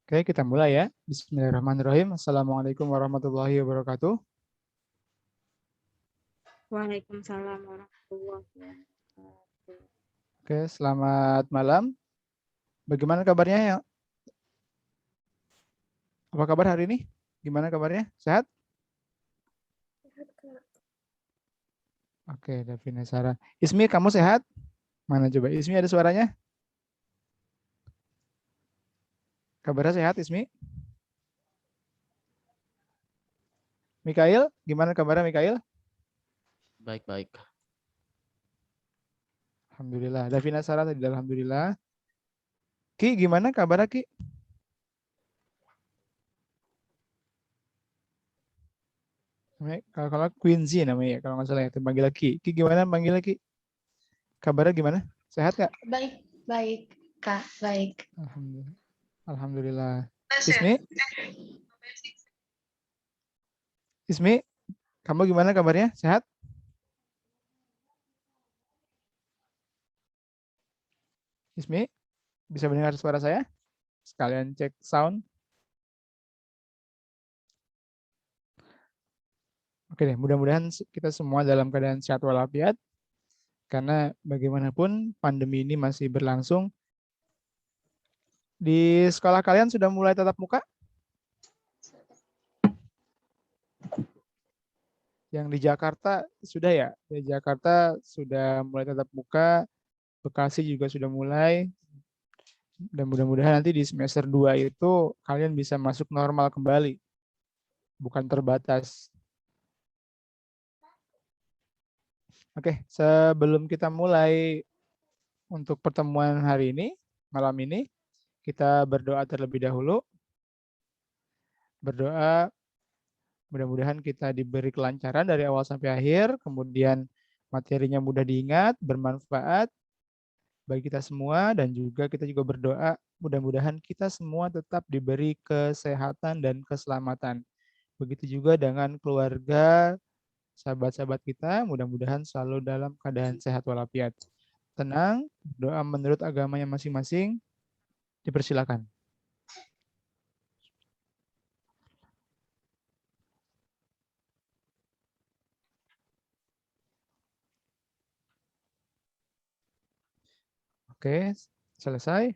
Oke, kita mulai ya. Bismillahirrahmanirrahim. Assalamualaikum warahmatullahi wabarakatuh. Waalaikumsalam warahmatullahi wabarakatuh. Oke, selamat malam. Bagaimana kabarnya ya? Apa kabar hari ini? Gimana kabarnya? Sehat? Sehat, Kak. Oke, Davina Sarah. Ismi, kamu sehat? Mana coba? Ismi ada suaranya? Kabarnya sehat, Ismi? Mikail, gimana kabarnya Mikail? Baik-baik. Alhamdulillah. Davina Sarah tadi alhamdulillah. Ki, gimana kabarnya Ki? Kalau Quincy namanya ya, kalau nggak salah ya, panggil Ki. Ki gimana panggil Ki? Kabarnya gimana? Sehat nggak? Baik, baik, Kak, baik. Alhamdulillah. Alhamdulillah. Ismi? Ismi, kamu gimana kabarnya? Sehat? Ismi, bisa mendengar suara saya? Sekalian cek sound. Oke deh, mudah-mudahan kita semua dalam keadaan sehat walafiat. Karena bagaimanapun pandemi ini masih berlangsung. Di sekolah kalian sudah mulai tatap muka? Yang di Jakarta sudah ya? Di Jakarta sudah mulai tatap muka. Bekasi juga sudah mulai. Dan mudah-mudahan nanti di semester 2 itu kalian bisa masuk normal kembali. Bukan terbatas. Oke, sebelum kita mulai untuk pertemuan hari ini, malam ini, kita berdoa terlebih dahulu. Berdoa mudah-mudahan kita diberi kelancaran dari awal sampai akhir, kemudian materinya mudah diingat, bermanfaat bagi kita semua, dan juga kita juga berdoa mudah-mudahan kita semua tetap diberi kesehatan dan keselamatan. Begitu juga dengan keluarga, sahabat-sahabat kita, mudah-mudahan selalu dalam keadaan sehat walafiat. Tenang, doa menurut agamanya masing-masing, dipersilakan. Oke, selesai.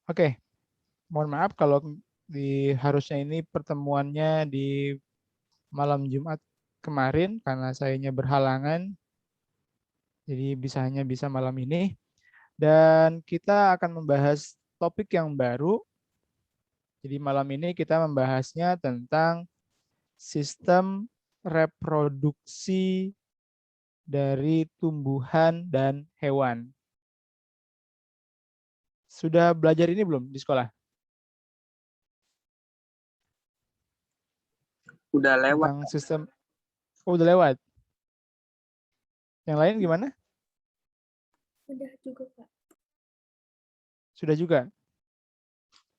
Oke, mohon maaf kalau harusnya ini pertemuannya di malam Jumat kemarin karena sayanya berhalangan, jadi hanya bisa malam ini. Dan kita akan membahas topik yang baru. Jadi malam ini kita membahasnya tentang sistem reproduksi dari tumbuhan dan hewan. Sudah belajar ini belum di sekolah? Udah lewat. Tentang sistem. Oh, udah lewat. Yang lain gimana? Udah juga, Pak. Sudah juga.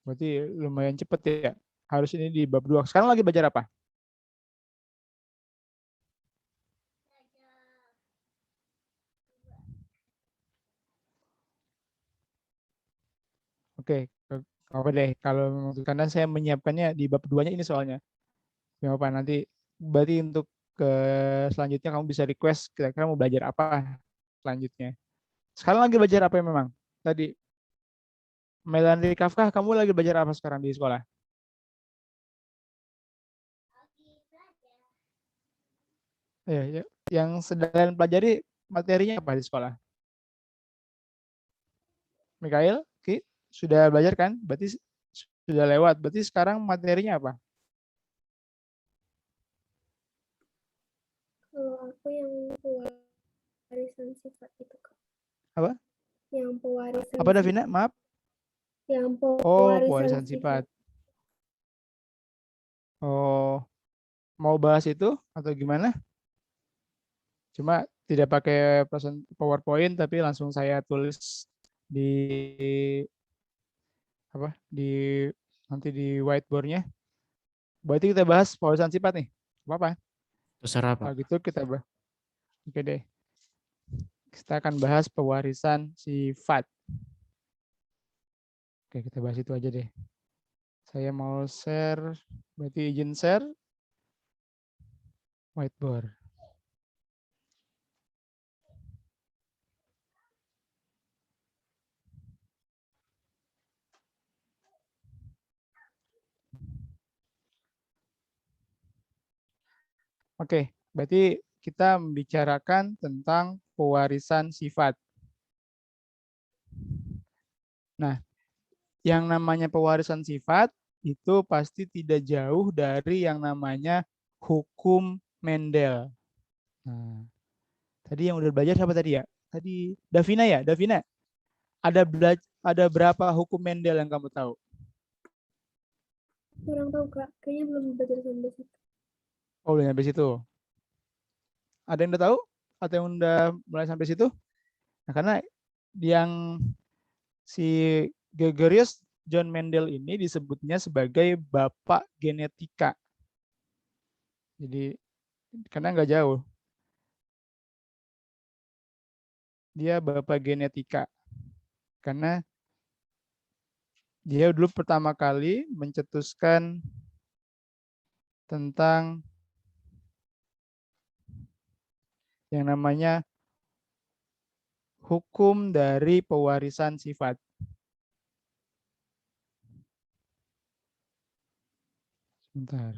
Berarti lumayan cepet ya. Harus ini di bab 2. Sekarang lagi belajar apa? Oke, apa deh kalau karena saya menyiapkannya di bab 2-nya ini soalnya. Ya apa nanti berarti untuk ke selanjutnya kamu bisa request kira-kira mau belajar apa selanjutnya. Sekarang lagi belajar apa memang? Tadi Melanie Kafka, kamu lagi belajar apa sekarang di sekolah? Ya, yang sedang pelajari materinya apa di sekolah? Mikael, Ki, sudah belajar kan? Berarti sudah lewat. Berarti sekarang materinya apa? Kalau aku yang pewarisan sifat itu, Kak. Apa? Yang pewarisan Apa Davina? Maaf. Yang Oh, pewarisan pewarisan sifat. Oh, mau bahas itu atau gimana? Cuma tidak pakai PowerPoint tapi langsung saya tulis di apa? Di nanti di whiteboard-nya. Berarti kita bahas pewarisan sifat nih. Apa? Terserah, Pak. Kalau gitu kita bahas. Oke deh. Kita akan bahas pewarisan sifat. Oke, kita bahas itu aja deh. Saya mau share, berarti izin share whiteboard. Oke, berarti kita membicarakan tentang pewarisan sifat. Nah, yang namanya pewarisan sifat itu pasti tidak jauh dari yang namanya hukum Mendel. Nah, tadi yang udah belajar siapa tadi ya? Tadi Davina ya, Davina. Ada berapa hukum Mendel yang kamu tahu? Kurang tahu Kak, kayaknya belum belajar sampai situ. Oh, udah sampai situ. Ada yang udah tahu? Atau yang udah mulai sampai situ? Nah, karena yang si Gregorius John Mendel ini disebutnya sebagai bapak genetika. Jadi karena nggak jauh. Dia bapak genetika. Karena dia dulu pertama kali mencetuskan tentang yang namanya hukum dari pewarisan sifat. Sebentar.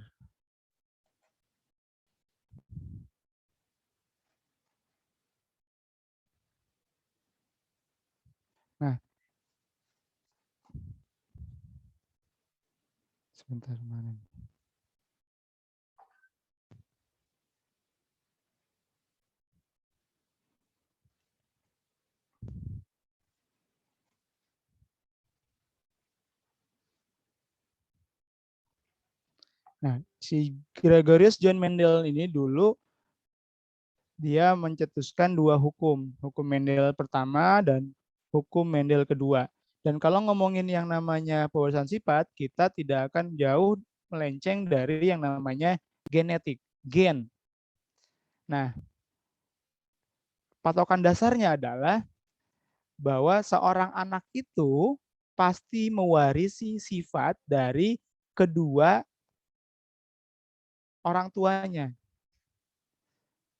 Nah, sebentar mana? Nah, si Gregorius John Mendel ini dulu dia mencetuskan dua hukum, hukum Mendel pertama dan hukum Mendel kedua. Dan kalau ngomongin yang namanya pewarisan sifat, kita tidak akan jauh melenceng dari yang namanya genetik, gen. Nah, patokan dasarnya adalah bahwa seorang anak itu pasti mewarisi sifat dari kedua orang tuanya.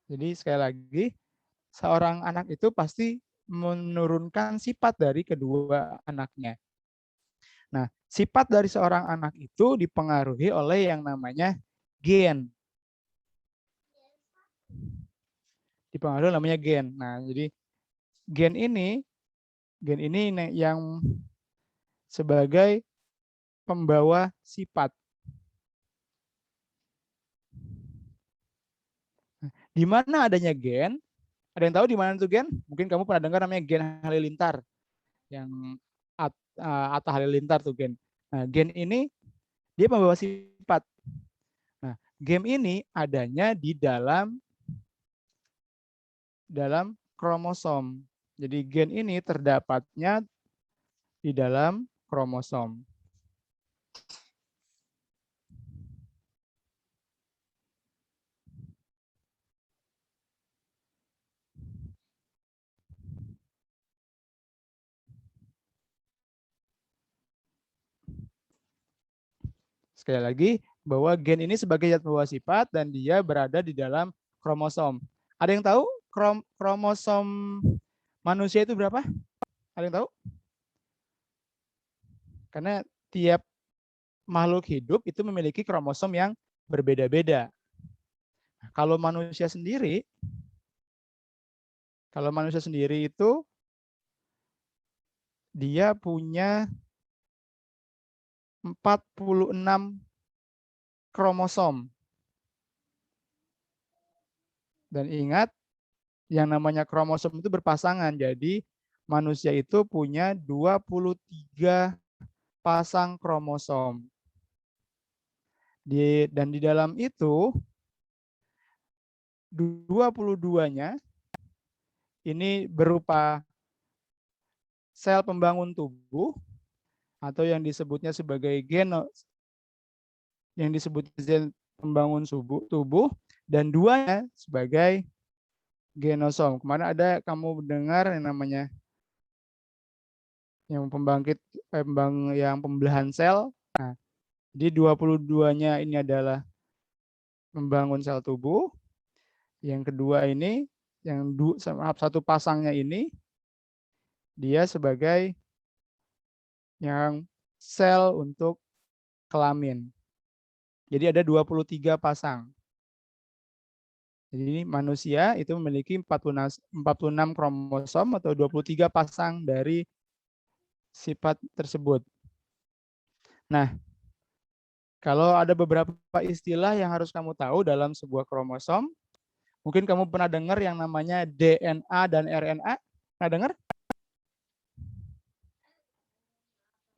Jadi sekali lagi, seorang anak itu pasti menurunkan sifat dari kedua anaknya. Nah, sifat dari seorang anak itu dipengaruhi oleh yang namanya gen. Dipengaruhi namanya gen. Nah, jadi gen ini yang sebagai pembawa sifat. Di mana adanya gen? Ada yang tahu di mana itu gen? Mungkin kamu pernah dengar namanya gen halilintar. Yang Atta Halilintar tuh gen. Nah, gen ini dia pembawa sifat. Nah, gen ini adanya di dalam kromosom. Jadi gen ini terdapatnya di dalam kromosom. Sekali lagi, bahwa gen ini sebagai zat pembawa sifat dan dia berada di dalam kromosom. Ada yang tahu kromosom manusia itu berapa? Ada yang tahu? Karena tiap makhluk hidup itu memiliki kromosom yang berbeda-beda. Kalau manusia sendiri itu dia punya 46 kromosom. Dan ingat, yang namanya kromosom itu berpasangan. Jadi manusia itu punya 23 pasang kromosom. Dan di dalam itu 22-nya ini berupa sel pembangun tubuh atau yang disebutnya sebagai pembangun tubuh, dan 2-nya sebagai genosom. Kemarin ada kamu dengar yang namanya yang pembangkit yang pembelahan sel. Nah, Jadi 22-nya ini adalah membangun sel tubuh. Yang kedua ini, yang satu pasangnya ini, dia sebagai yang sel untuk kelamin. Jadi ada 23 pasang. Jadi manusia itu memiliki 46 kromosom atau 23 pasang dari sifat tersebut. Nah, kalau ada beberapa istilah yang harus kamu tahu dalam sebuah kromosom, mungkin kamu pernah dengar yang namanya DNA dan RNA. Pernah dengar?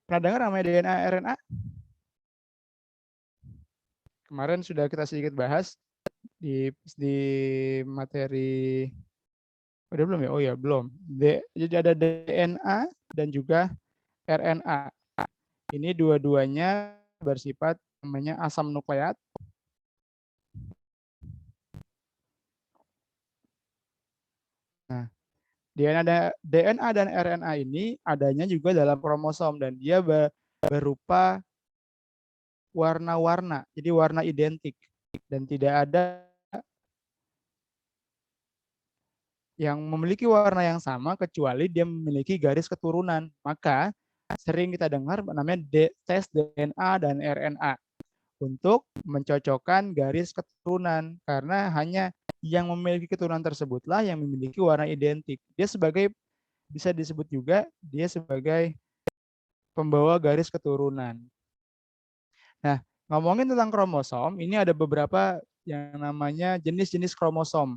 Pernah dengar namanya DNA, RNA? Kemarin sudah kita sedikit bahas di materi. Udah belum ya? Oh ya, belum. Jadi ada DNA dan juga RNA. Ini dua-duanya bersifat namanya asam nukleat. Nah, DNA dan RNA ini adanya juga dalam kromosom dan dia berupa warna-warna, jadi warna identik dan tidak ada yang memiliki warna yang sama kecuali dia memiliki garis keturunan. Maka sering kita dengar namanya tes DNA dan RNA untuk mencocokkan garis keturunan karena hanya yang memiliki keturunan tersebutlah yang memiliki warna identik. Dia bisa disebut juga dia sebagai pembawa garis keturunan. Nah, ngomongin tentang kromosom, ini ada beberapa yang namanya jenis-jenis kromosom.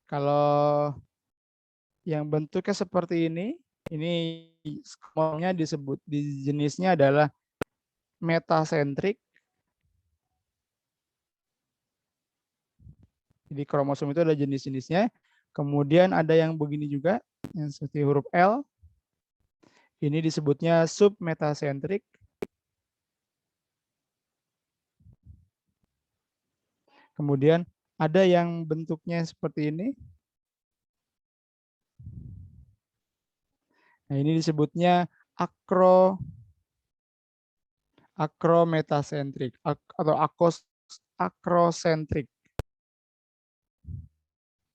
Kalau yang bentuknya seperti ini kromosomnya disebut di jenisnya adalah metasentrik. Jadi kromosom itu ada jenis-jenisnya. Kemudian ada yang begini juga, yang seperti huruf L. Ini disebutnya submetasentrik. Kemudian ada yang bentuknya seperti ini. Nah, ini disebutnya akrometasentrik atau akrosentrik.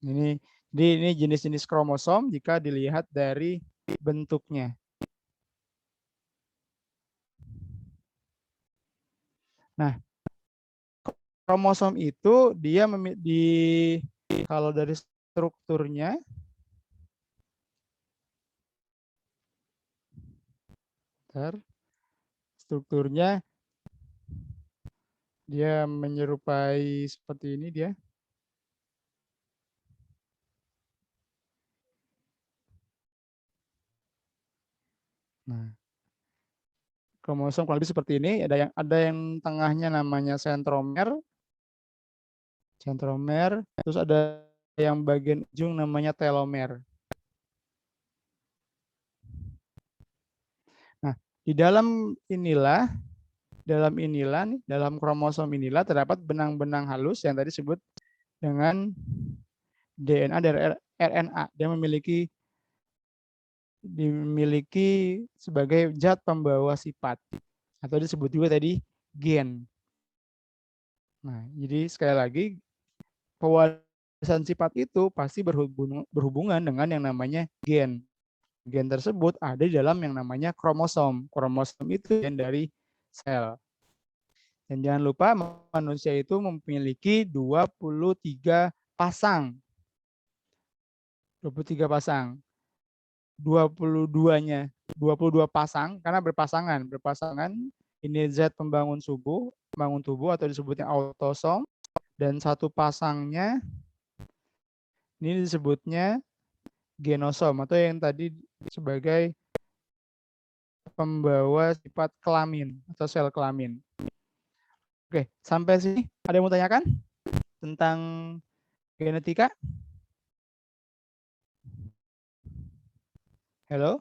Ini jenis-jenis kromosom jika dilihat dari bentuknya. Nah, kromosom itu dia kalau dari strukturnya dia menyerupai seperti ini dia. Nah, kromosom kurang lebih seperti ini. Ada yang tengahnya namanya sentromer. Terus ada yang bagian ujung namanya telomer. Nah, di dalam kromosom inilah terdapat benang-benang halus yang tadi disebut dengan DNA dan RNA. Dia dimiliki sebagai zat pembawa sifat atau disebut juga tadi gen. Nah, jadi sekali lagi pewarisan sifat itu pasti berhubungan dengan yang namanya gen. Gen tersebut ada di dalam yang namanya kromosom. Kromosom itu gen dari sel. Dan jangan lupa manusia itu memiliki 23 pasang. 22 pasang karena berpasangan ini zat pembangun tubuh atau disebutnya autosom, dan satu pasangnya ini disebutnya genosom atau yang tadi sebagai pembawa sifat kelamin atau sel kelamin. Oke, sampai sini ada yang mau tanyakan tentang genetika? Halo?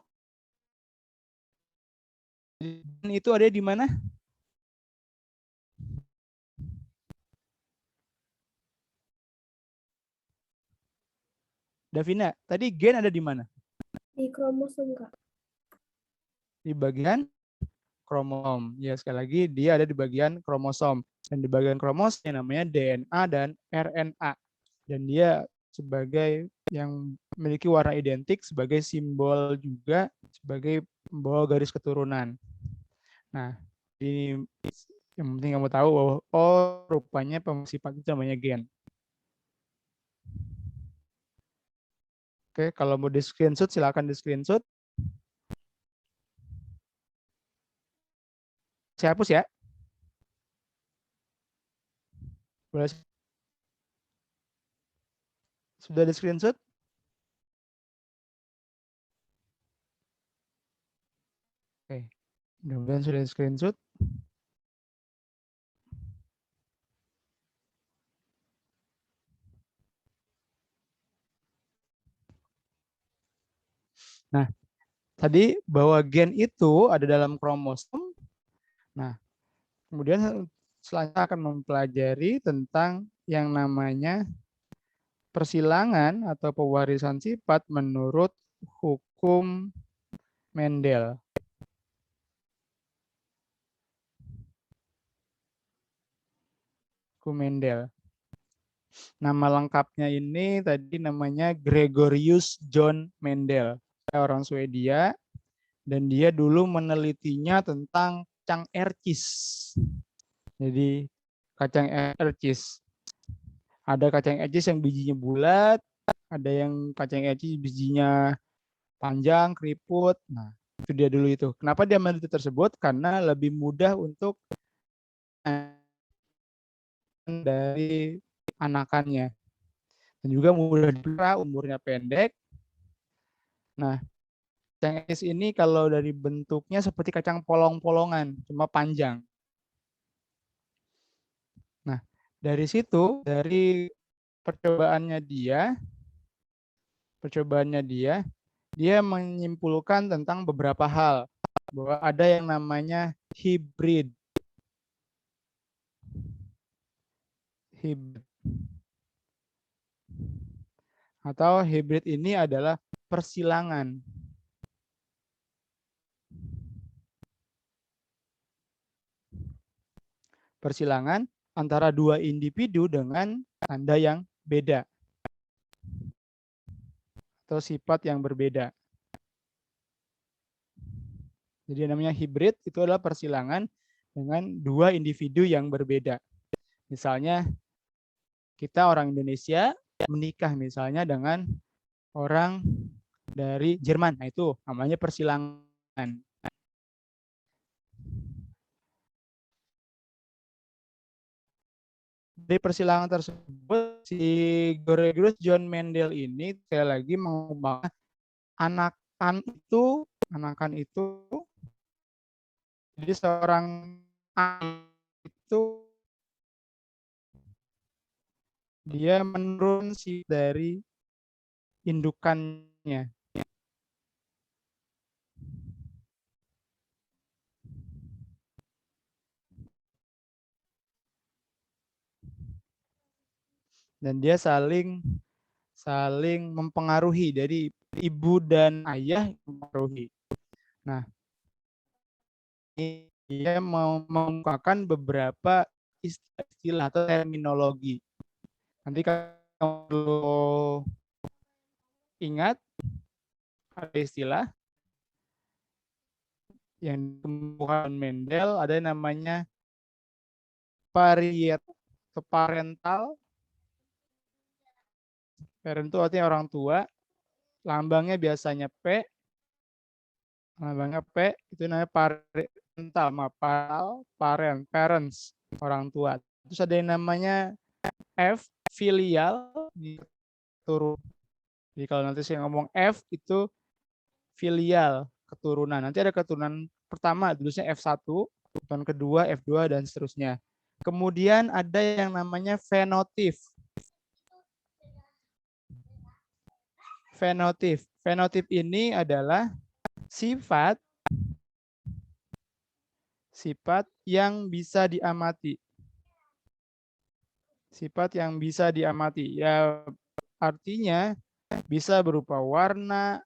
Itu ada di mana? Davina, tadi gen ada di mana? Di kromosom, Kak. Di bagian kromosom. Ya, sekali lagi dia ada di bagian kromosom. Dan di bagian kromosom yang namanya DNA dan RNA. Dan dia sebagai yang memiliki warna identik sebagai simbol juga sebagai pembawa garis keturunan. Nah, ini yang penting kamu tahu bahwa oh rupanya sifat itu namanya gen. Oke, kalau mau di screenshot silakan di screenshot. Saya hapus ya. Boleh. Sudah di screenshot? Oke, mudah-mudahan sudah di screenshot. Nah, tadi bahwa gen itu ada dalam kromosom. Nah, kemudian selanjutnya akan mempelajari tentang yang namanya persilangan atau pewarisan sifat menurut hukum Mendel. Hukum Mendel. Nama lengkapnya ini tadi namanya Gregorius John Mendel. Orang Swedia. Dan dia dulu menelitinya tentang kacang ercis. Jadi kacang ercis. Ada kacang ercis yang bijinya bulat, ada yang kacang ercis bijinya panjang, keriput. Nah, itu dia dulu itu. Kenapa dia meneliti tersebut? Karena lebih mudah untuk dari anakannya. Dan juga mudah dipelihara, umurnya pendek. Nah, kacang ercis ini kalau dari bentuknya seperti kacang polong-polongan, cuma panjang. Nah, dari situ, dari percobaannya dia menyimpulkan tentang beberapa hal. Bahwa ada yang namanya hibrid. Atau hibrid ini adalah persilangan. Persilangan antara dua individu dengan tanda yang beda. Atau sifat yang berbeda. Jadi namanya hibrid itu adalah persilangan dengan dua individu yang berbeda. Misalnya kita orang Indonesia menikah misalnya dengan orang dari Jerman. Nah, itu namanya persilangan. Dari persilangan tersebut, si Gregorius John Mendel ini sekali lagi mengembangkan anakan itu jadi seorang anak itu dia menurun dari indukannya. Dan dia saling mempengaruhi dari ibu dan ayah mempengaruhi. Nah, dia mau mengungkapkan beberapa istilah atau terminologi. Nanti kalau ingat ada istilah yang ditemukan Mendel, ada yang namanya parietal atau parental. Parent itu artinya orang tua. Lambangnya biasanya P. Lambangnya P itu namanya parental, parents, orang tua. Terus ada yang namanya F, filial, turun. Jadi kalau nanti saya ngomong F itu filial, keturunan. Nanti ada keturunan pertama, tulisnya F1, keturunan kedua, F2, dan seterusnya. Kemudian ada yang namanya fenotip. Fenotip ini adalah sifat yang bisa diamati. Sifat yang bisa diamati. Ya, artinya bisa berupa warna,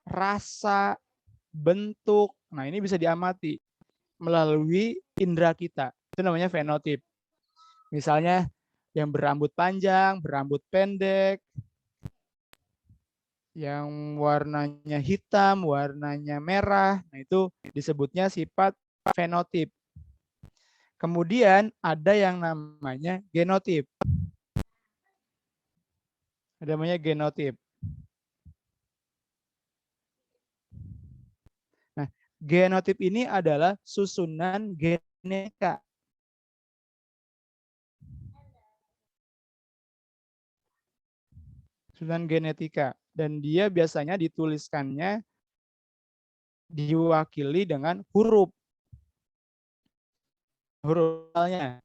rasa, bentuk. Nah, ini bisa diamati. melalui indera kita. Itu namanya fenotip. Misalnya yang berambut panjang, berambut pendek, yang warnanya hitam, warnanya merah, nah itu disebutnya sifat fenotip. Kemudian ada yang namanya genotip. Ada namanya genotip. Nah, genotip ini adalah susunan genetika. Susunan genetika. Dan dia biasanya dituliskannya diwakili dengan huruf. Hurufnya.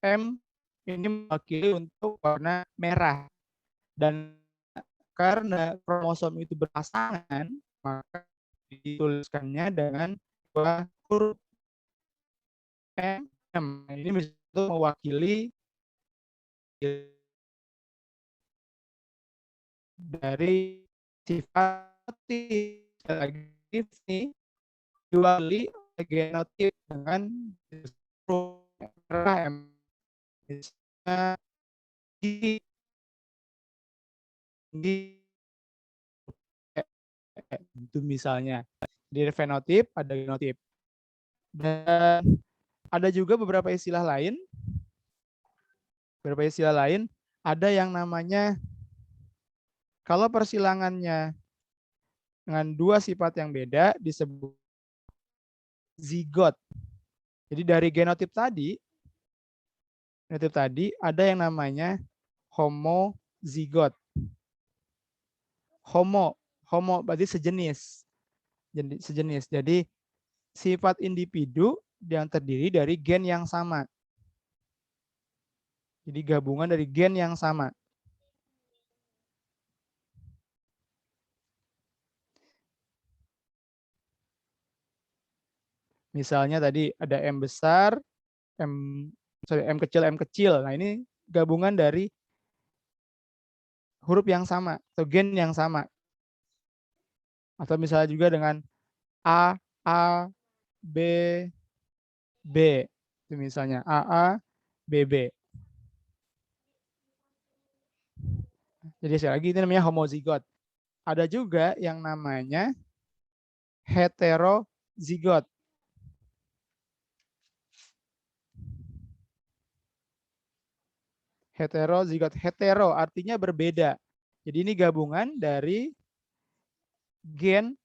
M ini mewakili untuk warna merah. Dan karena kromosom itu berpasangan, maka dituliskannya dengan dua huruf M. Ini bisa mewakili dari sifat ini diwakili genotip dengan merah M. Itu misalnya di fenotip ada genotip. Dan ada juga beberapa istilah lain. Beberapa istilah lain ada yang namanya kalau persilangannya dengan dua sifat yang beda disebut zigot. Jadi dari genotip tadi ada yang namanya homozigot. Homo berarti sejenis. Jadi sifat individu yang terdiri dari gen yang sama. Jadi gabungan dari gen yang sama. Misalnya tadi ada M besar, M kecil. Nah, ini gabungan dari huruf yang sama atau gen yang sama. Atau misalnya juga dengan A, B, B. Itu misalnya A, B, B. Jadi sekali lagi itu namanya homozigot. Ada juga yang namanya heterozigot. Heterozigot. Hetero artinya berbeda. Jadi ini gabungan dari gen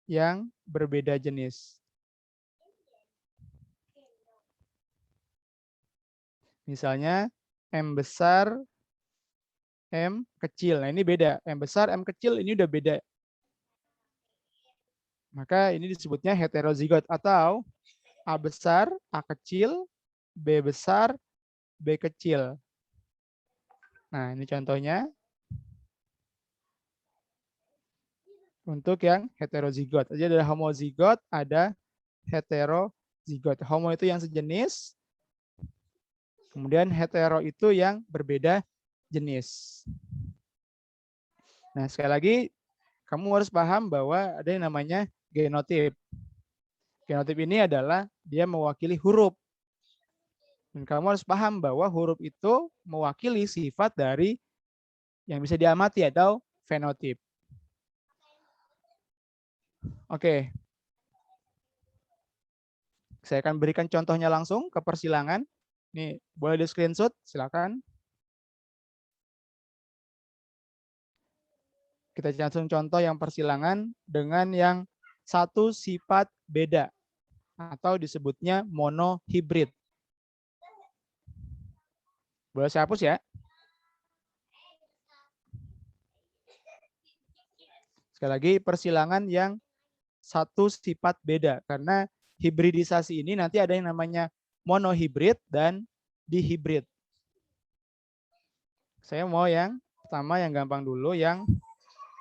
yang berbeda jenis. Misalnya M besar, M kecil. Nah ini beda. M besar, M kecil ini udah beda. Maka ini disebutnya heterozigot atau A besar, A kecil, B besar, B kecil. Nah ini contohnya untuk yang heterozigot. Jadi ada homozigot, ada heterozigot. Homo itu yang sejenis, kemudian hetero itu yang berbeda jenis. Nah, sekali lagi, kamu harus paham bahwa ada yang namanya genotip. Genotip ini adalah dia mewakili huruf. Dan kamu harus paham bahwa huruf itu mewakili sifat dari yang bisa diamati atau fenotip. Oke. Saya akan berikan contohnya langsung ke persilangan. Nih, boleh di screenshot, silakan. Kita langsung contoh yang persilangan dengan yang satu sifat beda atau disebutnya monohibrid. Boleh saya hapus ya? Sekali lagi persilangan yang satu sifat beda karena hibridisasi ini nanti ada yang namanya monohibrid dan dihibrid. Saya mau yang pertama yang gampang dulu yang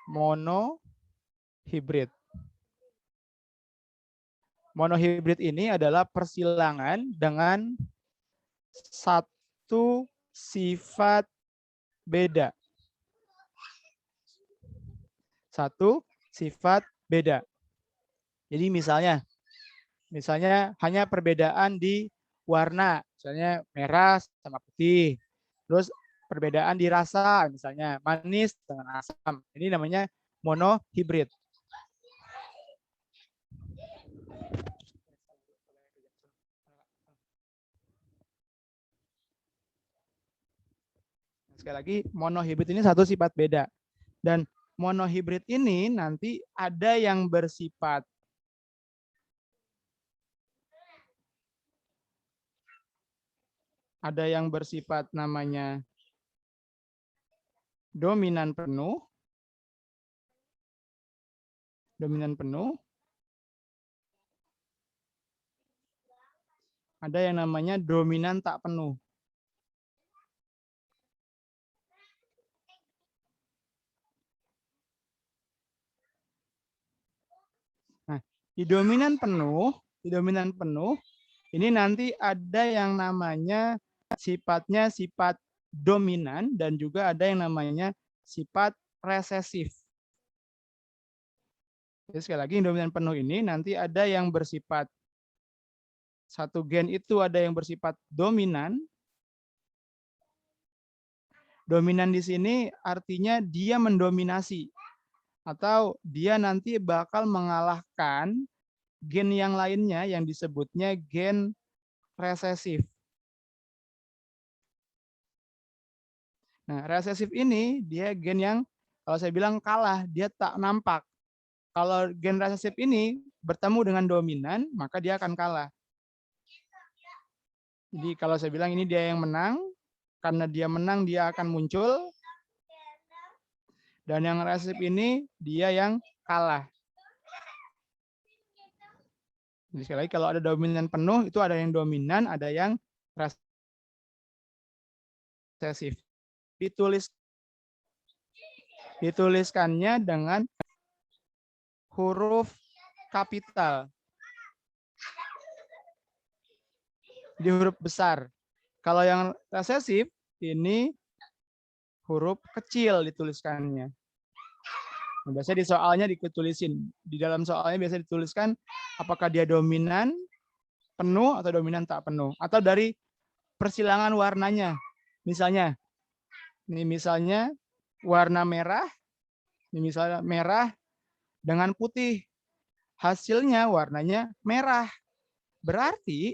monohibrid. Monohibrid ini adalah persilangan dengan Satu sifat beda. Satu sifat beda. Jadi misalnya hanya perbedaan di warna, misalnya merah sama putih. Terus perbedaan di rasa, misalnya manis dengan asam. Ini namanya monohibrid. Sekali lagi, monohibrid ini satu sifat beda. Dan monohibrid ini nanti ada yang bersifat namanya dominan penuh. Ada yang namanya dominan tak penuh. Nah, di dominan penuh ini nanti ada yang namanya sifatnya sifat dominan dan juga ada yang namanya sifat resesif. Jadi sekali lagi dominan penuh ini nanti ada yang bersifat satu gen itu ada yang bersifat dominan. Dominan di sini artinya dia mendominasi atau dia nanti bakal mengalahkan gen yang lainnya yang disebutnya gen resesif. Nah, resesif ini dia gen yang kalau saya bilang kalah, dia tak nampak. Kalau gen resesif ini bertemu dengan dominan, maka dia akan kalah. Jadi kalau saya bilang ini dia yang menang, karena dia menang dia akan muncul. Dan yang resesif ini dia yang kalah. Jadi sekali lagi kalau ada dominan penuh itu ada yang dominan, ada yang resesif. Dituliskannya dengan huruf kapital. Di huruf besar. Kalau yang resesif ini huruf kecil dituliskannya. Nah, biasanya di soalnya ditulisin. Di dalam soalnya biasanya dituliskan apakah dia dominan penuh atau dominan tak penuh. Atau dari persilangan warnanya. Misalnya, ini misalnya warna merah, ini misalnya merah dengan putih. Hasilnya warnanya merah. Berarti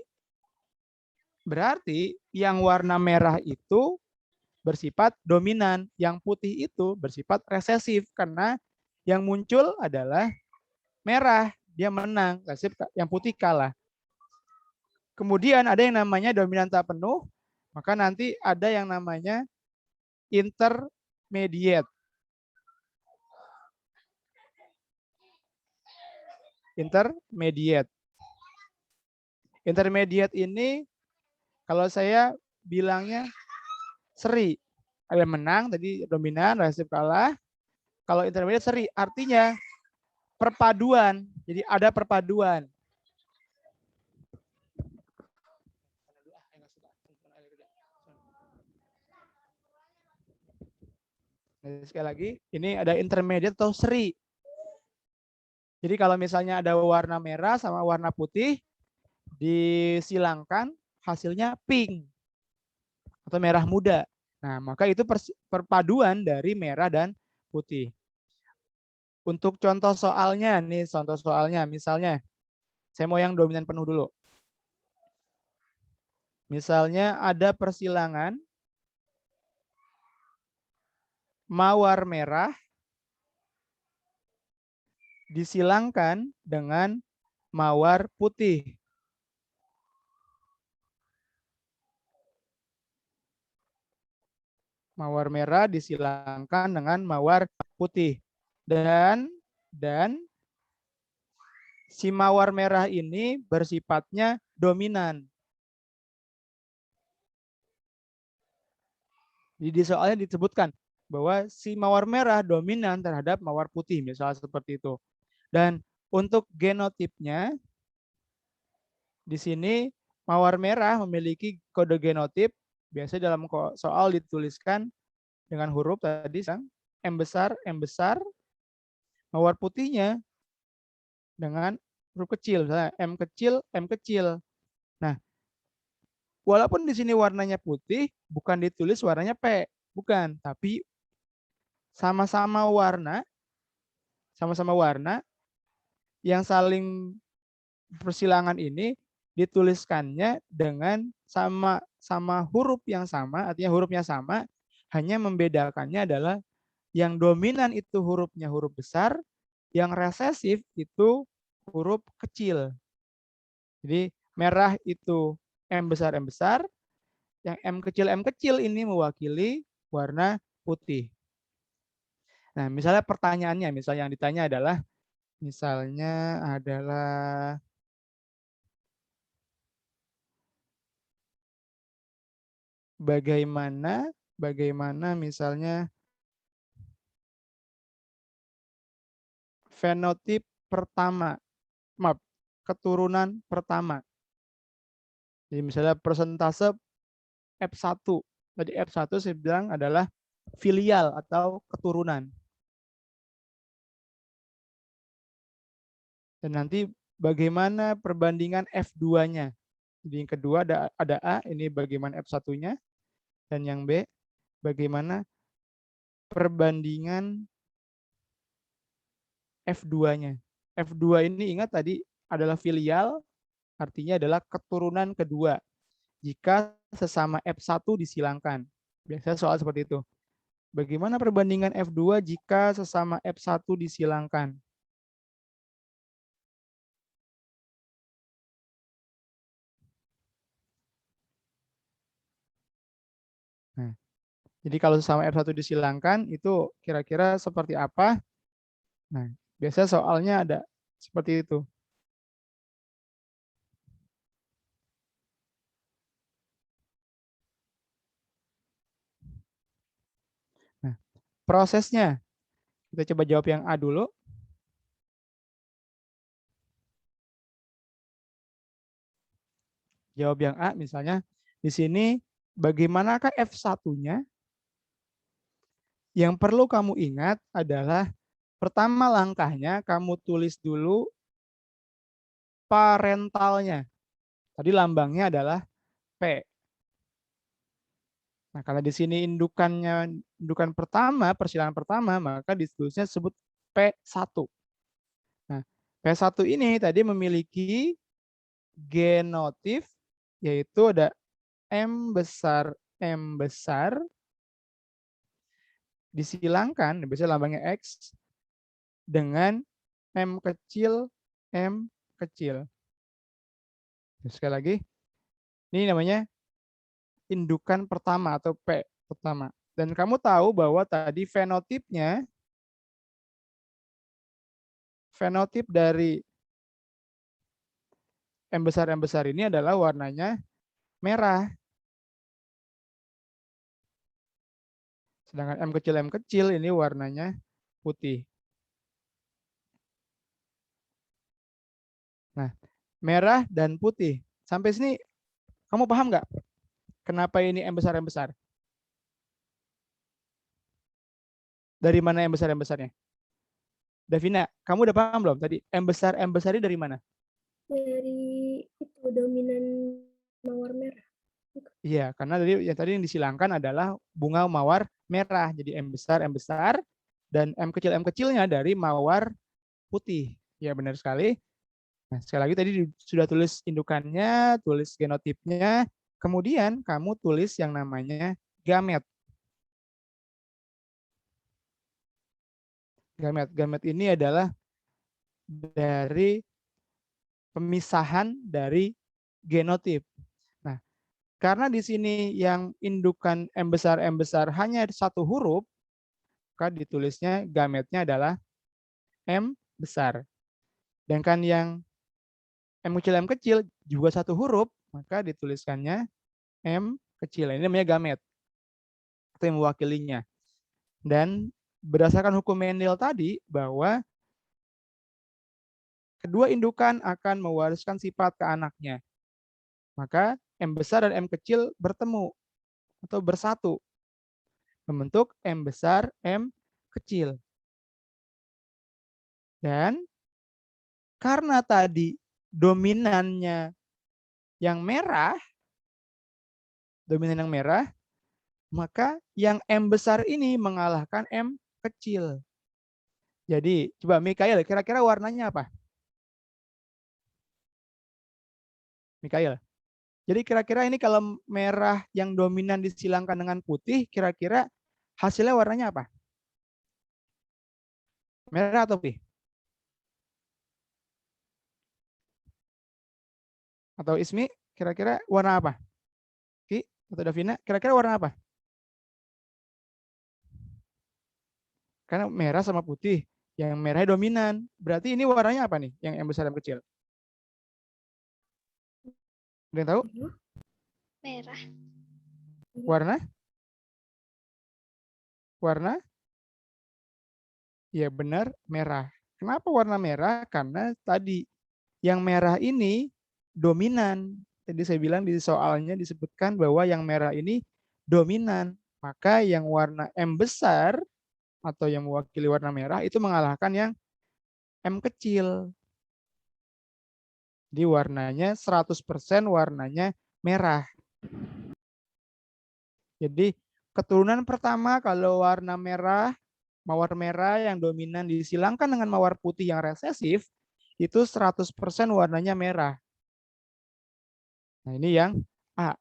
yang warna merah itu bersifat dominan, yang putih itu bersifat resesif karena yang muncul adalah merah, dia menang, resesif yang putih kalah. Kemudian ada yang namanya dominan tak penuh, maka nanti ada yang namanya intermediate. Intermediate ini kalau saya bilangnya seri. Ada yang menang, tadi dominan, resesif kalah. Kalau intermediate seri, artinya perpaduan. Jadi ada perpaduan. Sekali lagi, ini ada intermediate atau seri. Jadi kalau misalnya ada warna merah sama warna putih, disilangkan hasilnya pink atau merah muda. Nah, maka itu perpaduan dari merah dan putih. Untuk contoh soalnya, nih contoh soalnya, misalnya, saya mau yang dominan penuh dulu. Misalnya ada persilangan mawar merah disilangkan dengan mawar putih. Mawar merah disilangkan dengan mawar putih. Dan si mawar merah ini bersifatnya dominan. Jadi di soalnya disebutkan bahwa si mawar merah dominan terhadap mawar putih, misalnya seperti itu. Dan untuk genotipnya, di sini mawar merah memiliki kode genotip Biasanya dalam soal dituliskan dengan huruf tadi M besar, mawar putihnya dengan huruf kecil, misalnya M kecil. Nah, walaupun di sini warnanya putih, bukan ditulis warnanya P, bukan, tapi sama-sama warna yang saling persilangan ini dituliskannya dengan sama huruf yang sama, artinya hurufnya sama, hanya membedakannya adalah yang dominan itu hurufnya huruf besar, yang resesif itu huruf kecil. Jadi merah itu M besar, yang M kecil ini mewakili warna putih. Nah, misalnya pertanyaannya, misalnya yang ditanya adalah, bagaimana misalnya fenotip pertama, keturunan pertama. Jadi misalnya persentase F1. Tadi F1 saya bilang adalah filial atau keturunan. Dan nanti bagaimana perbandingan F2-nya. Jadi yang kedua ada A, ini bagaimana F1-nya. Dan yang B, bagaimana perbandingan F2-nya. F2 ini ingat tadi adalah filial, artinya adalah keturunan kedua. Jika sesama F1 disilangkan. Biasanya soal seperti itu. Bagaimana perbandingan F2 jika sesama F1 disilangkan? Nah, jadi kalau sesama F1 disilangkan, itu kira-kira seperti apa? Nah, biasanya soalnya ada seperti itu. Nah, prosesnya, kita coba jawab yang A dulu. Jawab yang A, misalnya di sini bagaimanakah F1-nya? Yang perlu kamu ingat adalah pertama langkahnya kamu tulis dulu parentalnya. Tadi lambangnya adalah P. Nah, karena di sini indukan pertama, persilangan pertama, maka ditulisnya sebut P1. Nah, P1 ini tadi memiliki genotip, yaitu ada M besar, disilangkan, biasanya lambangnya X, dengan M kecil. Sekali lagi, ini namanya indukan pertama atau P pertama. Dan kamu tahu bahwa tadi fenotip dari M besar ini adalah warnanya merah. Sedangkan M kecil ini warnanya putih. Nah, merah dan putih. Sampai sini kamu paham nggak? Kenapa ini M besar? Dari mana M besarnya? Davina, kamu udah paham belum tadi M besar ini dari mana? Dari itu dominan mawar merah. Iya, karena tadi yang disilangkan adalah bunga mawar merah. Jadi M besar, dan M kecilnya dari mawar putih. Ya, benar sekali. Nah, sekali lagi tadi sudah tulis indukannya, tulis genotipnya, kemudian kamu tulis yang namanya gamet. Gamet ini adalah dari pemisahan dari genotip. Nah, karena di sini yang indukan M besar hanya satu huruf, maka ditulisnya gametnya adalah M besar. Sedangkan yang M kecil juga satu huruf, maka dituliskannya M kecil. Ini namanya gamet, atau yang mewakilinya. Dan berdasarkan hukum Mendel tadi, bahwa kedua indukan akan mewariskan sifat ke anaknya. Maka M besar dan M kecil bertemu. atau bersatu membentuk M besar, M kecil. Dan karena tadi dominan yang merah, maka yang M besar ini mengalahkan M kecil. Jadi, coba Mikael, kira-kira warnanya apa? Mikael. Jadi kira-kira ini kalau merah yang dominan disilangkan dengan putih, kira-kira hasilnya warnanya apa? Merah atau putih? Atau Ismi, kira-kira warna apa? Ki atau Davina, kira-kira warna apa? Karena merah sama putih, yang merahnya dominan. Berarti ini warnanya apa nih? Yang M besar, M kecil? Ada yang tahu? Merah. Warna? Warna? Ya benar, merah. Kenapa warna merah? Karena tadi yang merah ini dominan. Tadi saya bilang di soalnya disebutkan bahwa yang merah ini dominan. Maka yang warna M besar atau yang mewakili warna merah itu mengalahkan yang M kecil. Di warnanya 100% warnanya merah. Jadi keturunan pertama kalau warna merah, mawar merah yang dominan disilangkan dengan mawar putih yang resesif, itu 100% warnanya merah. Nah ini yang A.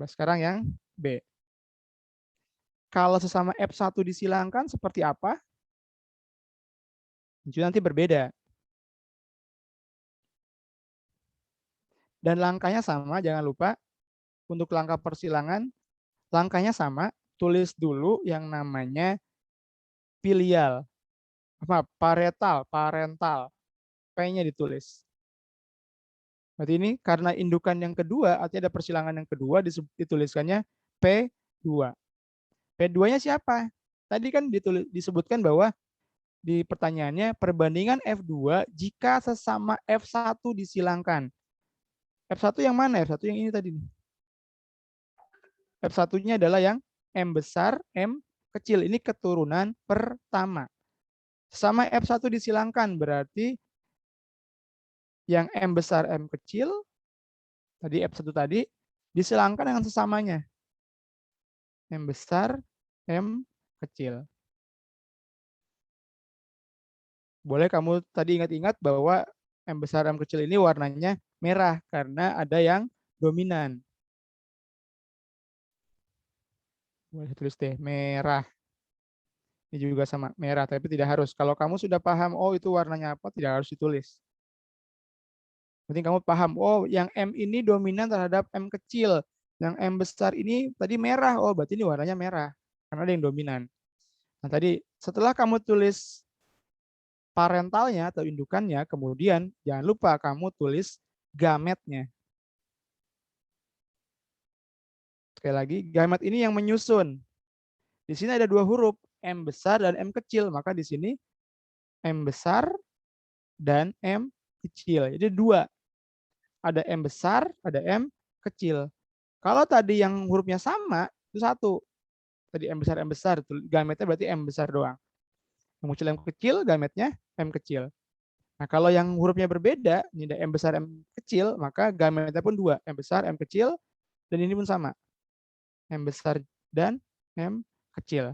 Sekarang yang B. Kalau sesama F1 disilangkan seperti apa? Itu nanti berbeda. Dan langkahnya sama, jangan lupa. Untuk langkah persilangan, langkahnya sama. Tulis dulu yang namanya filial. Parental. P-nya ditulis. Berarti ini karena indukan yang kedua, artinya ada persilangan yang kedua, dituliskannya P2. P2-nya siapa? Tadi kan disebutkan bahwa di pertanyaannya perbandingan F2 jika sesama F1 disilangkan. F1 yang mana? F1 yang ini tadi. F1-nya adalah yang M besar, M kecil. Ini keturunan pertama. Sama F1 disilangkan berarti yang M besar, M kecil, tadi F1 tadi, disilangkan dengan sesamanya. M besar, M kecil. Boleh kamu tadi ingat-ingat bahwa M besar, M kecil ini warnanya merah karena ada yang dominan. Boleh tulis deh, merah. Ini juga sama, merah, tapi tidak harus. Kalau kamu sudah paham, oh itu warnanya apa, tidak harus ditulis. Penting kamu paham, oh yang M ini dominan terhadap M kecil. Yang M besar ini tadi merah, oh berarti ini warnanya merah. Karena ada yang dominan. Nah tadi setelah kamu tulis parentalnya atau indukannya, kemudian jangan lupa kamu tulis gametnya. Sekali lagi, gamet ini yang menyusun. Di sini ada dua huruf, M besar dan M kecil. Maka di sini M besar dan M kecil. Jadi dua. Ada M besar, ada M kecil. Kalau tadi yang hurufnya sama, itu satu. Tadi M besar, gametnya berarti M besar doang. Yang muncul M kecil, gametnya M kecil. Nah, kalau yang hurufnya berbeda, ini ada M besar, M kecil, maka gametnya pun dua. M besar, M kecil, dan ini pun sama. M besar dan M kecil.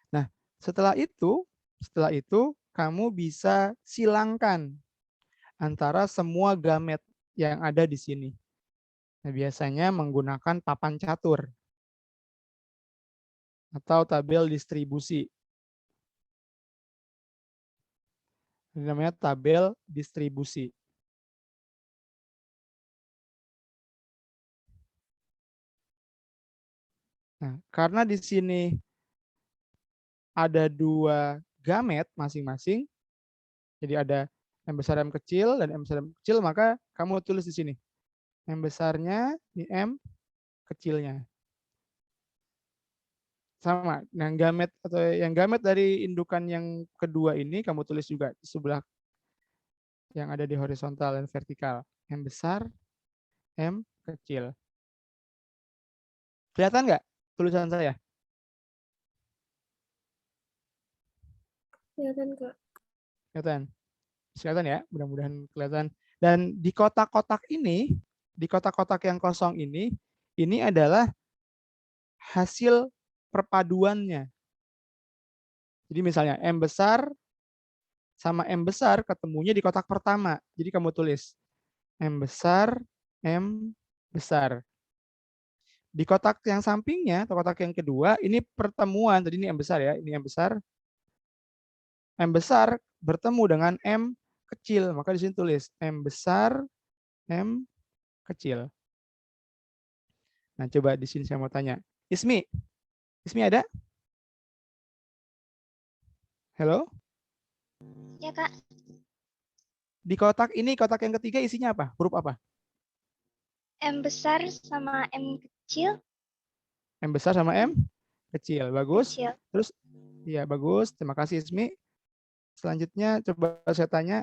Nah, setelah itu kamu bisa silangkan antara semua gamet yang ada di sini. Nah, biasanya menggunakan papan catur atau tabel distribusi. Ini namanya tabel distribusi. Nah, karena di sini ada dua gamet masing-masing, jadi ada M besar, M kecil, dan M besar, M kecil, maka kamu tulis di sini. M besarnya, ini M kecilnya. Sama. Nah, yang gamet dari indukan yang kedua ini kamu tulis juga di sebelah yang ada di horizontal dan vertikal. M besar, M kecil. Kelihatan nggak tulisan saya? Kelihatan, Kak. Kelihatan? Kelihatan ya? Mudah-mudahan kelihatan. Dan di kotak-kotak ini, di kotak-kotak yang kosong ini adalah hasil perpaduannya. Jadi misalnya M besar sama M besar ketemunya di kotak pertama. Jadi kamu tulis M besar, M besar. Di kotak yang sampingnya, atau kotak yang kedua, ini pertemuan. Tadi ini M besar ya, ini M besar. M besar bertemu dengan M kecil. Maka di sini tulis M besar, M kecil. Nah, coba di sini saya mau tanya. Ismi ada? Halo? Ya, Kak. Di kotak ini, kotak yang ketiga isinya apa? Huruf apa? M besar sama M kecil. M besar sama M kecil. Bagus. Kecil. Terus, ya bagus. Terima kasih Ismi. Selanjutnya coba saya tanya.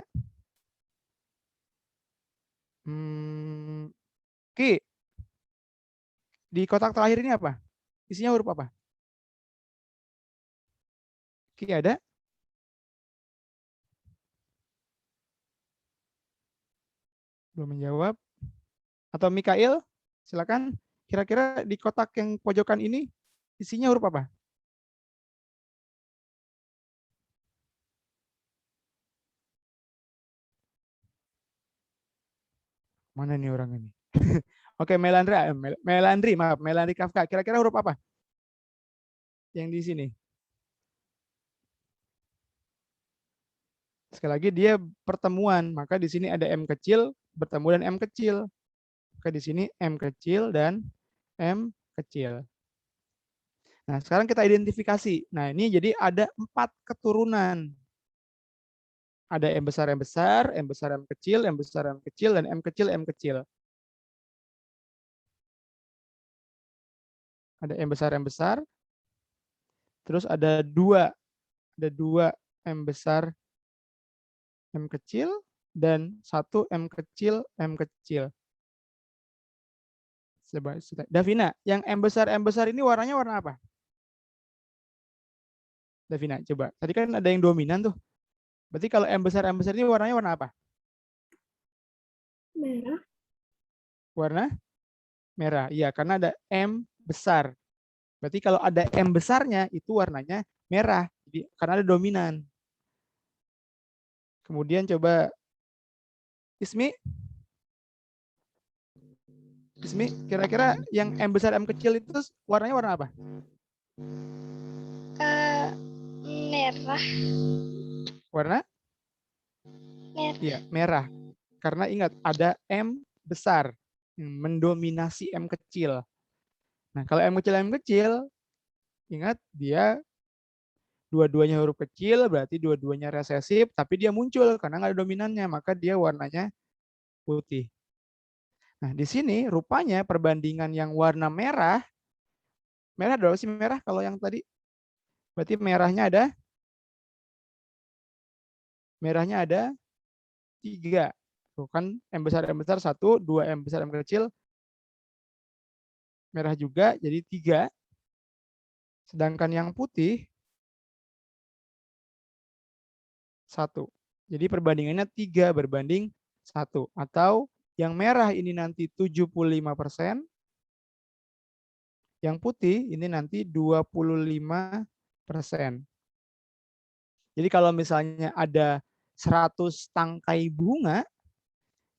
Ki, di kotak terakhir ini apa? Isinya huruf apa? Ki ada? Belum menjawab. Atau Mikail, silakan. Kira-kira di kotak yang pojokan ini isinya huruf apa? Mana nih orang ini? Oke, Melandri Kafka. Kira-kira huruf apa? Yang di sini. Sekali lagi dia pertemuan, maka di sini ada M kecil bertemu dan M kecil. Maka di sini M kecil dan M kecil. Nah, sekarang kita identifikasi. Nah, ini jadi ada 4 keturunan. Ada M besar, M besar, M besar, M kecil, M besar, M kecil, dan M kecil, M kecil. Ada M besar, terus ada dua M besar, M kecil, dan 1 M kecil, M kecil. Davina, yang M besar ini warnanya warna apa? Davina, coba. Tadi kan ada yang dominan tuh. Berarti kalau M besar ini warnanya warna apa? Merah. Warna merah. Iya, karena ada M besar. Berarti kalau ada M besarnya itu warnanya merah. Jadi karena ada dominan. Kemudian coba Ismi, kira-kira yang M besar M kecil itu warnanya warna apa? Merah. Warna? Merah. Iya, merah. Karena ingat ada M besar yang mendominasi M kecil. Nah, kalau M kecil, ingat dia dua-duanya huruf kecil, berarti dua-duanya resesif, tapi dia muncul karena nggak ada dominannya, maka dia warnanya putih. Nah, di sini rupanya perbandingan yang warna merah ada sih merah kalau yang tadi? Berarti merahnya ada 3. Tuh kan M besar 1, 2 M besar M kecil, merah juga jadi 3. Sedangkan yang putih 1. Jadi perbandingannya 3 berbanding 1. Atau yang merah ini nanti 75%, yang putih ini nanti 25%. Jadi kalau misalnya ada 100 tangkai bunga,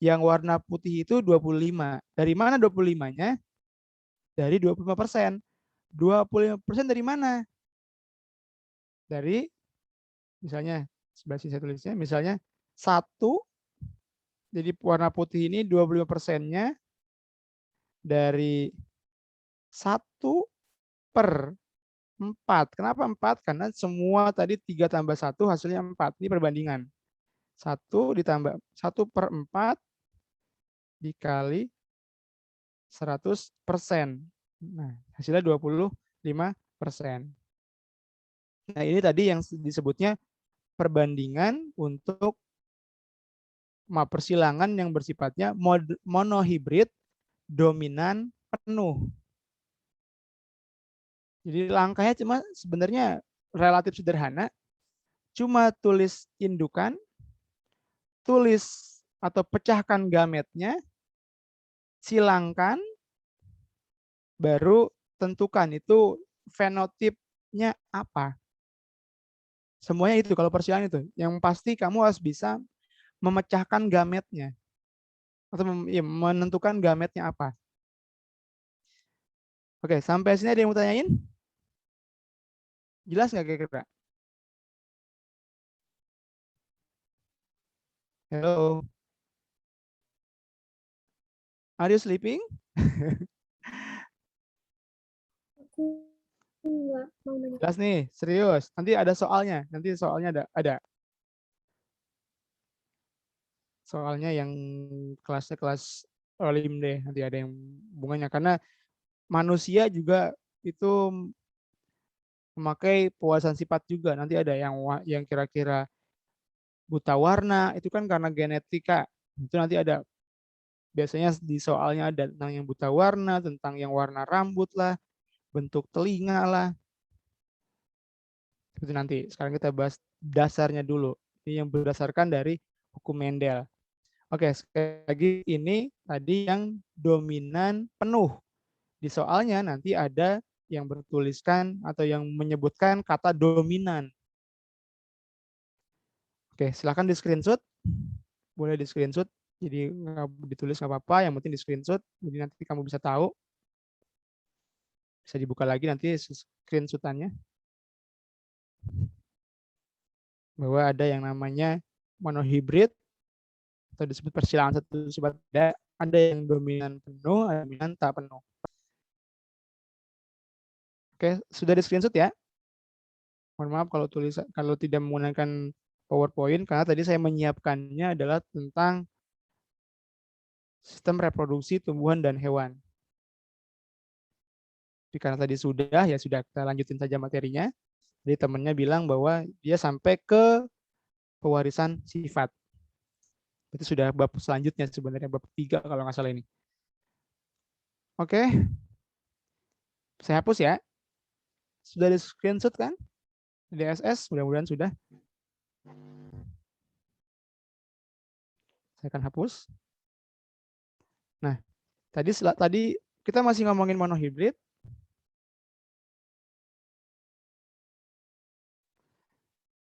yang warna putih itu 25. Dari mana 25-nya? Dari 25%. 25% dari mana? Dari, misalnya, sebelah sini saya tulisnya, misalnya 1, jadi warna putih ini 25%-nya dari 1/4. Kenapa 4? Karena semua tadi 3 tambah 1 hasilnya 4. Ini perbandingan. 1 ditambah 1/4 dikali 100%. Nah, hasilnya 25%. Nah, ini tadi yang disebutnya perbandingan untuk persilangan yang bersifatnya monohibrid dominan penuh. Jadi langkahnya sebenarnya relatif sederhana. Cuma tulis indukan, tulis atau pecahkan gametnya, silangkan, baru tentukan itu fenotipnya apa. Semuanya itu kalau persilangan itu. Yang pasti kamu harus bisa memecahkan gametnya. Atau menentukan gametnya apa. Oke, sampai sini ada yang mau tanyain? Jelas nggak kira-kira? Hello? Are you sleeping? Aku nggak mau banyak. Jelas nih, serius. Nanti ada soalnya. Nanti soalnya ada. Soalnya yang kelasnya kelas olim deh. Nanti ada yang bunganya. Karena manusia juga itu memakai pewasan sifat juga. Nanti ada yang kira-kira buta warna. Itu kan karena genetika. Itu nanti ada. Biasanya di soalnya ada tentang yang buta warna, tentang yang warna rambut lah, bentuk telinga lah. Itu nanti. Sekarang kita bahas dasarnya dulu. Ini yang berdasarkan dari hukum Mendel. Oke, sekali lagi ini tadi yang dominan penuh. Di soalnya nanti ada yang bertuliskan atau yang menyebutkan kata dominan. Oke, silakan di screenshot. Boleh di screenshot. Jadi nggak ditulis nggak apa-apa, yang penting di screenshot. Jadi nanti kamu bisa tahu. Bisa dibuka lagi nanti screenshotannya. Bahwa ada yang namanya monohibrid atau disebut persilangan satu sifat beda. Ada yang dominan penuh, ada dominan tak penuh. Oke, sudah di screenshot ya. Mohon maaf kalau tidak menggunakan PowerPoint karena tadi saya menyiapkannya adalah tentang sistem reproduksi tumbuhan dan hewan. Jadi karena tadi sudah, ya sudah kita lanjutin saja materinya. Jadi temannya bilang bahwa dia sampai ke pewarisan sifat. Itu sudah bab selanjutnya sebenarnya, bab 3 kalau nggak salah ini. Oke. Saya hapus ya. Sudah di screenshot kan? DSS, mudah-mudahan sudah. Saya akan hapus. Nah, tadi kita masih ngomongin monohibrid.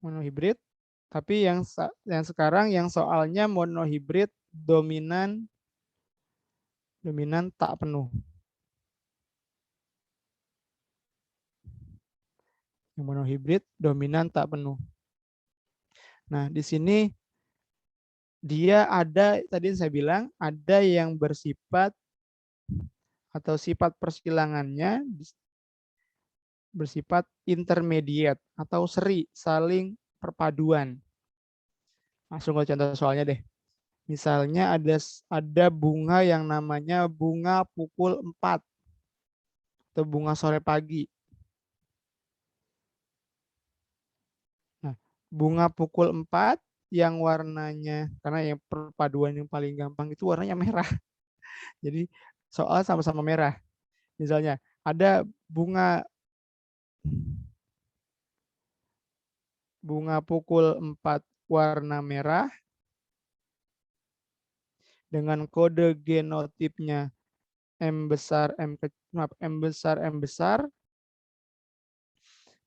Monohibrid, tapi yang sekarang yang soalnya monohibrid dominan tak penuh. Yang monohibrid dominan tak penuh. Nah, di sini dia ada, tadi saya bilang, ada yang bersifat atau sifat persilangannya bersifat intermediate atau seri, saling perpaduan. Langsung ke contoh soalnya deh. Misalnya ada bunga yang namanya bunga pukul 4 atau bunga sore pagi. Nah, bunga pukul 4 yang warnanya, karena yang perpaduan yang paling gampang itu warnanya merah. Jadi soal sama-sama merah. Misalnya ada bunga pukul 4 warna merah dengan kode genotipnya M besar M besar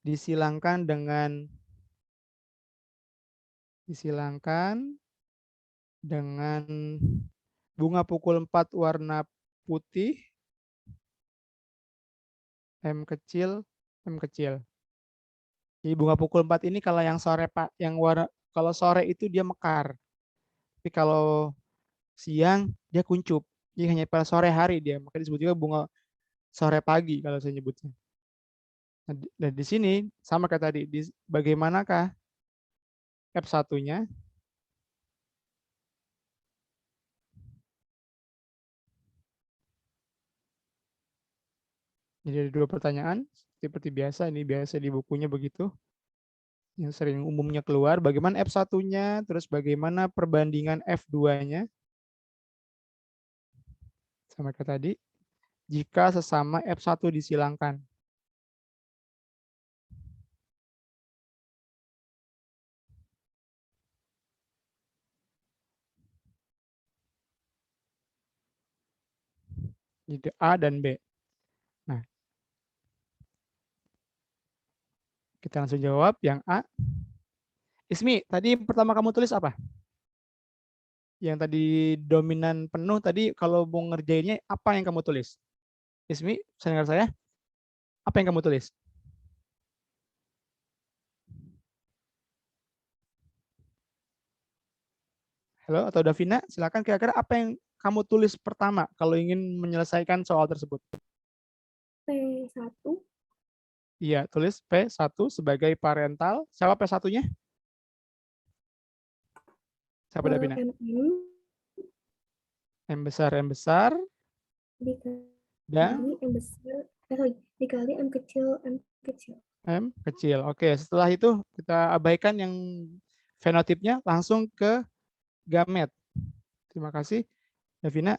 disilangkan dengan bunga pukul 4 warna putih M kecil. Jadi bunga pukul 4 ini kalau yang sore kalau sore itu dia mekar. Tapi kalau siang dia kuncup. Jadi hanya pada sore hari dia, maka disebut juga bunga sore pagi kalau saya nyebutnya. Nah, di sini sama kayak tadi, bagaimanakah F1-nya? Jadi ada 2 pertanyaan, seperti biasa, ini biasa di bukunya begitu. Yang sering umumnya keluar, bagaimana F1-nya, terus bagaimana perbandingan F2-nya? Sama kayak tadi, jika sesama F1 disilangkan. Jadi A dan B. Nah, kita langsung jawab yang A. Ismi, tadi pertama kamu tulis apa? Yang tadi dominan penuh tadi kalau mau ngerjainnya apa yang kamu tulis? Ismi, saya dengar saya. Apa yang kamu tulis? Halo, atau Davina, silakan kira-kira apa yang kamu tulis pertama kalau ingin menyelesaikan soal tersebut? P1. Iya, tulis P1 sebagai parental. Siapa P1-nya? Siapa Davina? M besar dan dikali M besar, dikali M kecil. M kecil. Oke, setelah itu kita abaikan yang fenotipnya, langsung ke gamet. Terima kasih, Davina.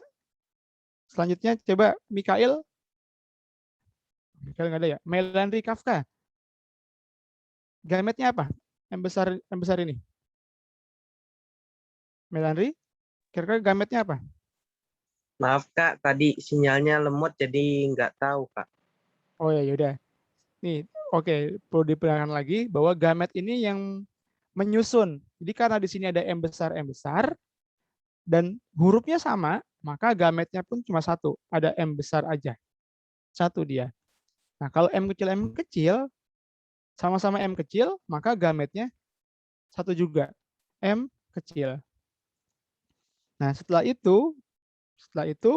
Selanjutnya coba Mikael. Mikael nggak ada ya? Melandri Kafka. Gametnya apa? M besar ini. Melandri, kira-kira gametnya apa? Maaf Kak, tadi sinyalnya lemot jadi nggak tahu Kak. Oh ya, yaudah. Nih, oke, perlu diperhatikan lagi bahwa gamet ini yang menyusun. Jadi karena di sini ada M besar, dan hurufnya sama, maka gametnya pun cuma satu. Ada M besar aja. Satu dia. Nah, kalau M kecil, sama-sama M kecil, maka gametnya satu juga. M kecil. Nah, setelah itu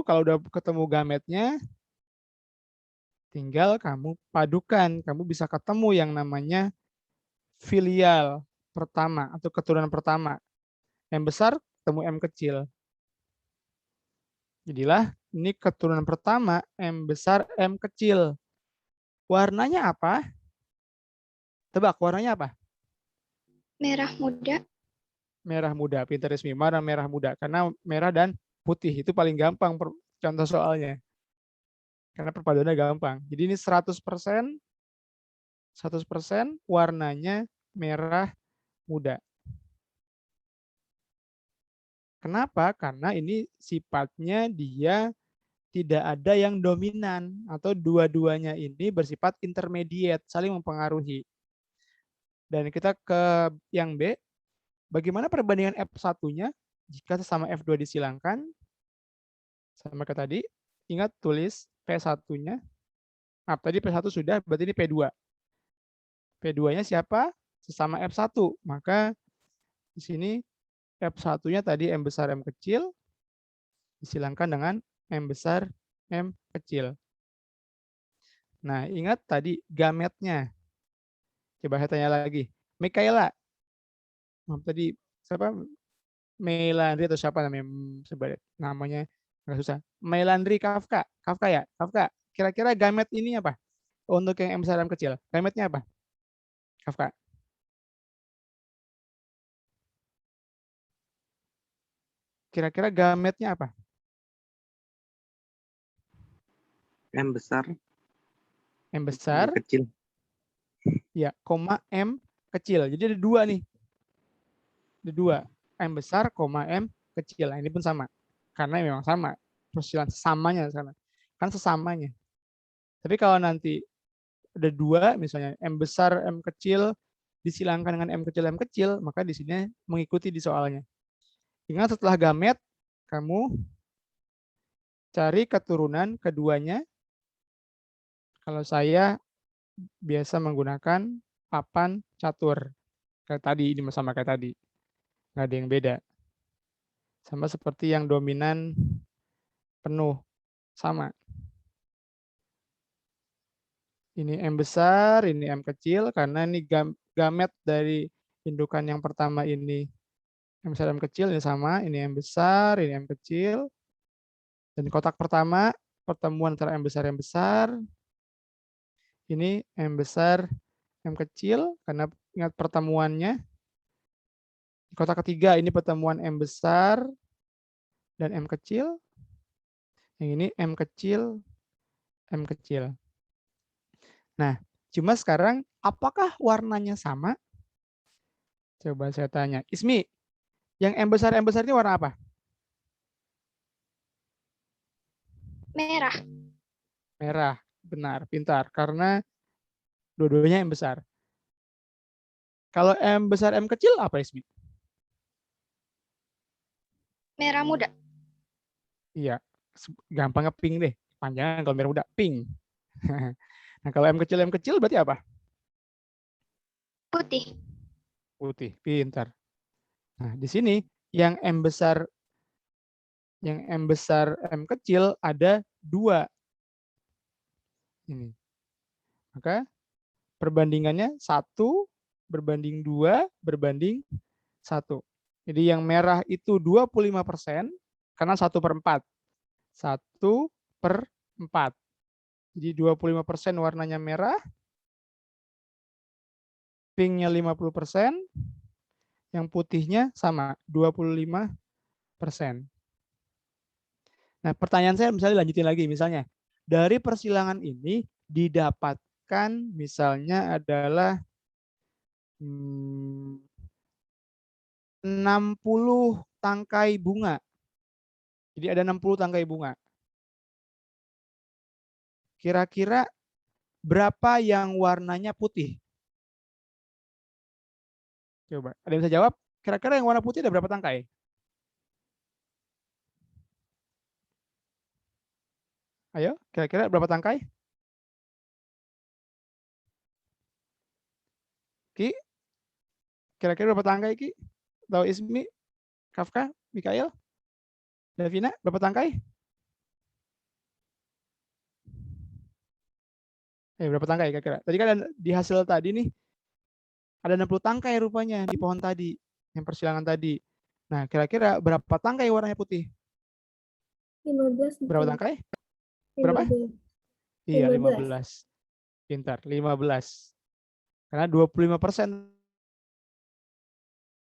kalau udah ketemu gametnya, tinggal kamu padukan. Kamu bisa ketemu yang namanya filial pertama atau keturunan pertama. M besar ketemu M kecil. Jadilah ini keturunan pertama M besar M kecil. Warnanya apa? Tebak warnanya apa? Merah muda. Merah muda. Pintar resmi. Mana merah muda? Karena merah dan putih itu paling gampang contoh soalnya. Karena perpaduannya gampang. Jadi ini 100% warnanya merah muda. Kenapa? Karena ini sifatnya dia tidak ada yang dominan atau dua-duanya ini bersifat intermediate, saling mempengaruhi. Dan kita ke yang B, bagaimana perbandingan F1-nya jika sesama F2 disilangkan? Sama kayak tadi, ingat tulis P1-nya. Nah, tadi P1 sudah, berarti ini P2. P2-nya siapa? Sesama F1. Maka di sini F1-nya tadi M besar M kecil, disilangkan dengan M besar M kecil. Nah, ingat tadi gametnya. Coba saya tanya lagi. Mikaela. Tadi siapa? Melandri atau siapa namanya? Namanya nggak susah. Melandri Kafka. Kafka ya? Kafka. Kira-kira gamet ini apa? Untuk yang M besar M kecil. Gametnya apa? Kafka. Kira-kira gametnya apa? M besar. M besar. M kecil. Ya, koma M kecil. Jadi ada dua nih. Ada dua. M besar, koma M kecil. Nah, ini pun sama. Karena memang sama. Persilan samanya sana. Kan sesamanya. Tapi kalau nanti ada dua, misalnya M besar, M kecil, disilangkan dengan M kecil, maka di sini mengikuti di soalnya. Ingat setelah gamet, kamu cari keturunan keduanya. Kalau saya biasa menggunakan papan catur. Kayak tadi, ini sama kayak tadi. Nggak ada yang beda. Sama seperti yang dominan penuh. Sama. Ini M besar, ini M kecil, karena ini gamet dari indukan yang pertama ini. M besar, M kecil, ini sama. Ini M besar, ini M kecil. Dan kotak pertama, pertemuan antara M besar, M besar. Ini M besar, M kecil, karena ingat pertemuannya. Kotak ketiga, ini pertemuan M besar dan M kecil. Yang ini M kecil, M kecil. Nah, cuma sekarang apakah warnanya sama? Coba saya tanya. Ismi, yang M besar ini warna apa? Merah. Merah. Benar, pintar. Karena dua-duanya M besar. Kalau M besar M kecil apa Ismi? Merah muda. Iya, gampangnya pink deh. Panjangan kalau merah muda, pink. Nah, kalau M kecil berarti apa? Putih. Putih, pintar. Nah, di sini yang M besar M kecil ada 2. Ini. Maka perbandingannya 1 berbanding 2 berbanding 1. Jadi yang merah itu 25% karena 1/4. 1/4. Jadi 25% warnanya merah, pinknya 50%, yang putihnya sama 25%. Nah, pertanyaan saya misalnya lanjutin lagi, misalnya dari persilangan ini didapatkan misalnya adalah 60 tangkai bunga. Jadi ada 60 tangkai bunga. Kira-kira berapa yang warnanya putih? Coba, ada yang bisa jawab? Kira-kira yang warna putih ada berapa tangkai? Ayo, kira-kira berapa tangkai? Ki, kira-kira berapa tangkai Ki? Tahu Ismi, Kafka, Mikael, Davina, berapa tangkai? Berapa tangkai kira-kira? Tadi kan di hasil tadi nih, ada 60 tangkai rupanya di pohon tadi, yang persilangan tadi. Nah, kira-kira berapa tangkai warnanya putih? 15. Berapa tangkai? Berapa? 15. Iya, 15. 15. Pintar, 15. Karena 25%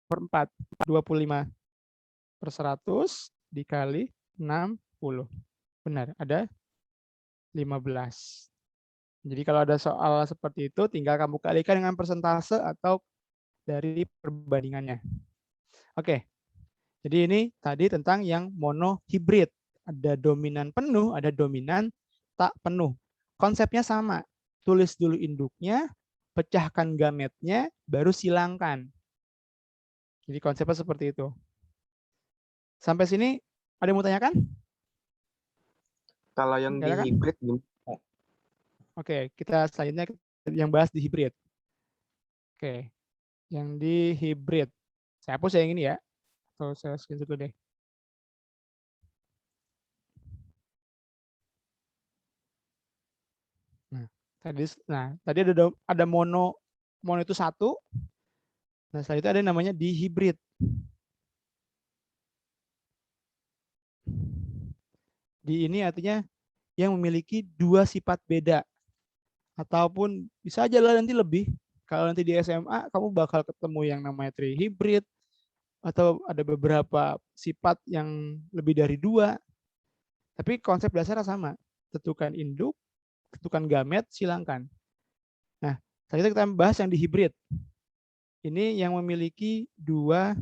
per 4. 25/100 dikali 60. Benar, ada 15. Jadi kalau ada soal seperti itu, tinggal kamu kalikan dengan persentase atau dari perbandingannya. Oke, jadi ini tadi tentang yang monohibrid. Ada dominan penuh, ada dominan tak penuh. Konsepnya sama. Tulis dulu induknya, pecahkan gametnya, baru silangkan. Jadi konsepnya seperti itu. Sampai sini ada yang mau tanyakan? Kalau yang di Enggak kan? hibrid gimana? Oke, kita selanjutnya yang bahas di hibrid. Oke, yang di hibrid. Saya hapus yang ini ya. Atau saya screenshot dulu deh. Tadi ada mono itu 1. Nah, setelah itu ada yang namanya dihibrid. Di ini artinya yang memiliki 2 sifat beda. Ataupun bisa aja lah nanti lebih. Kalau nanti di SMA kamu bakal ketemu yang namanya trihibrid atau ada beberapa sifat yang lebih dari 2. Tapi konsep dasarnya sama. Tentukan induk, tentukan gamet, silangkan. Nah, setelah itu kita bahas yang dihibrid. Ini yang memiliki 2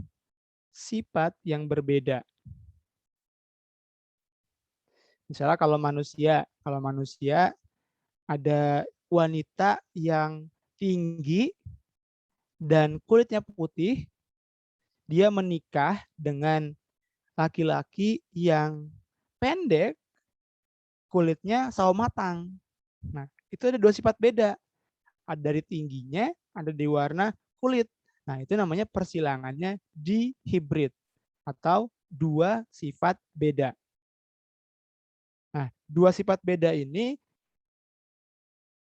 sifat yang berbeda. Misalnya kalau manusia ada wanita yang tinggi dan kulitnya putih, dia menikah dengan laki-laki yang pendek, kulitnya sawo matang. Nah, itu ada 2 sifat beda. Ada dari tingginya, ada di warna kulit. Nah, itu namanya persilangannya dihibrid atau 2 sifat beda. Nah, 2 sifat beda ini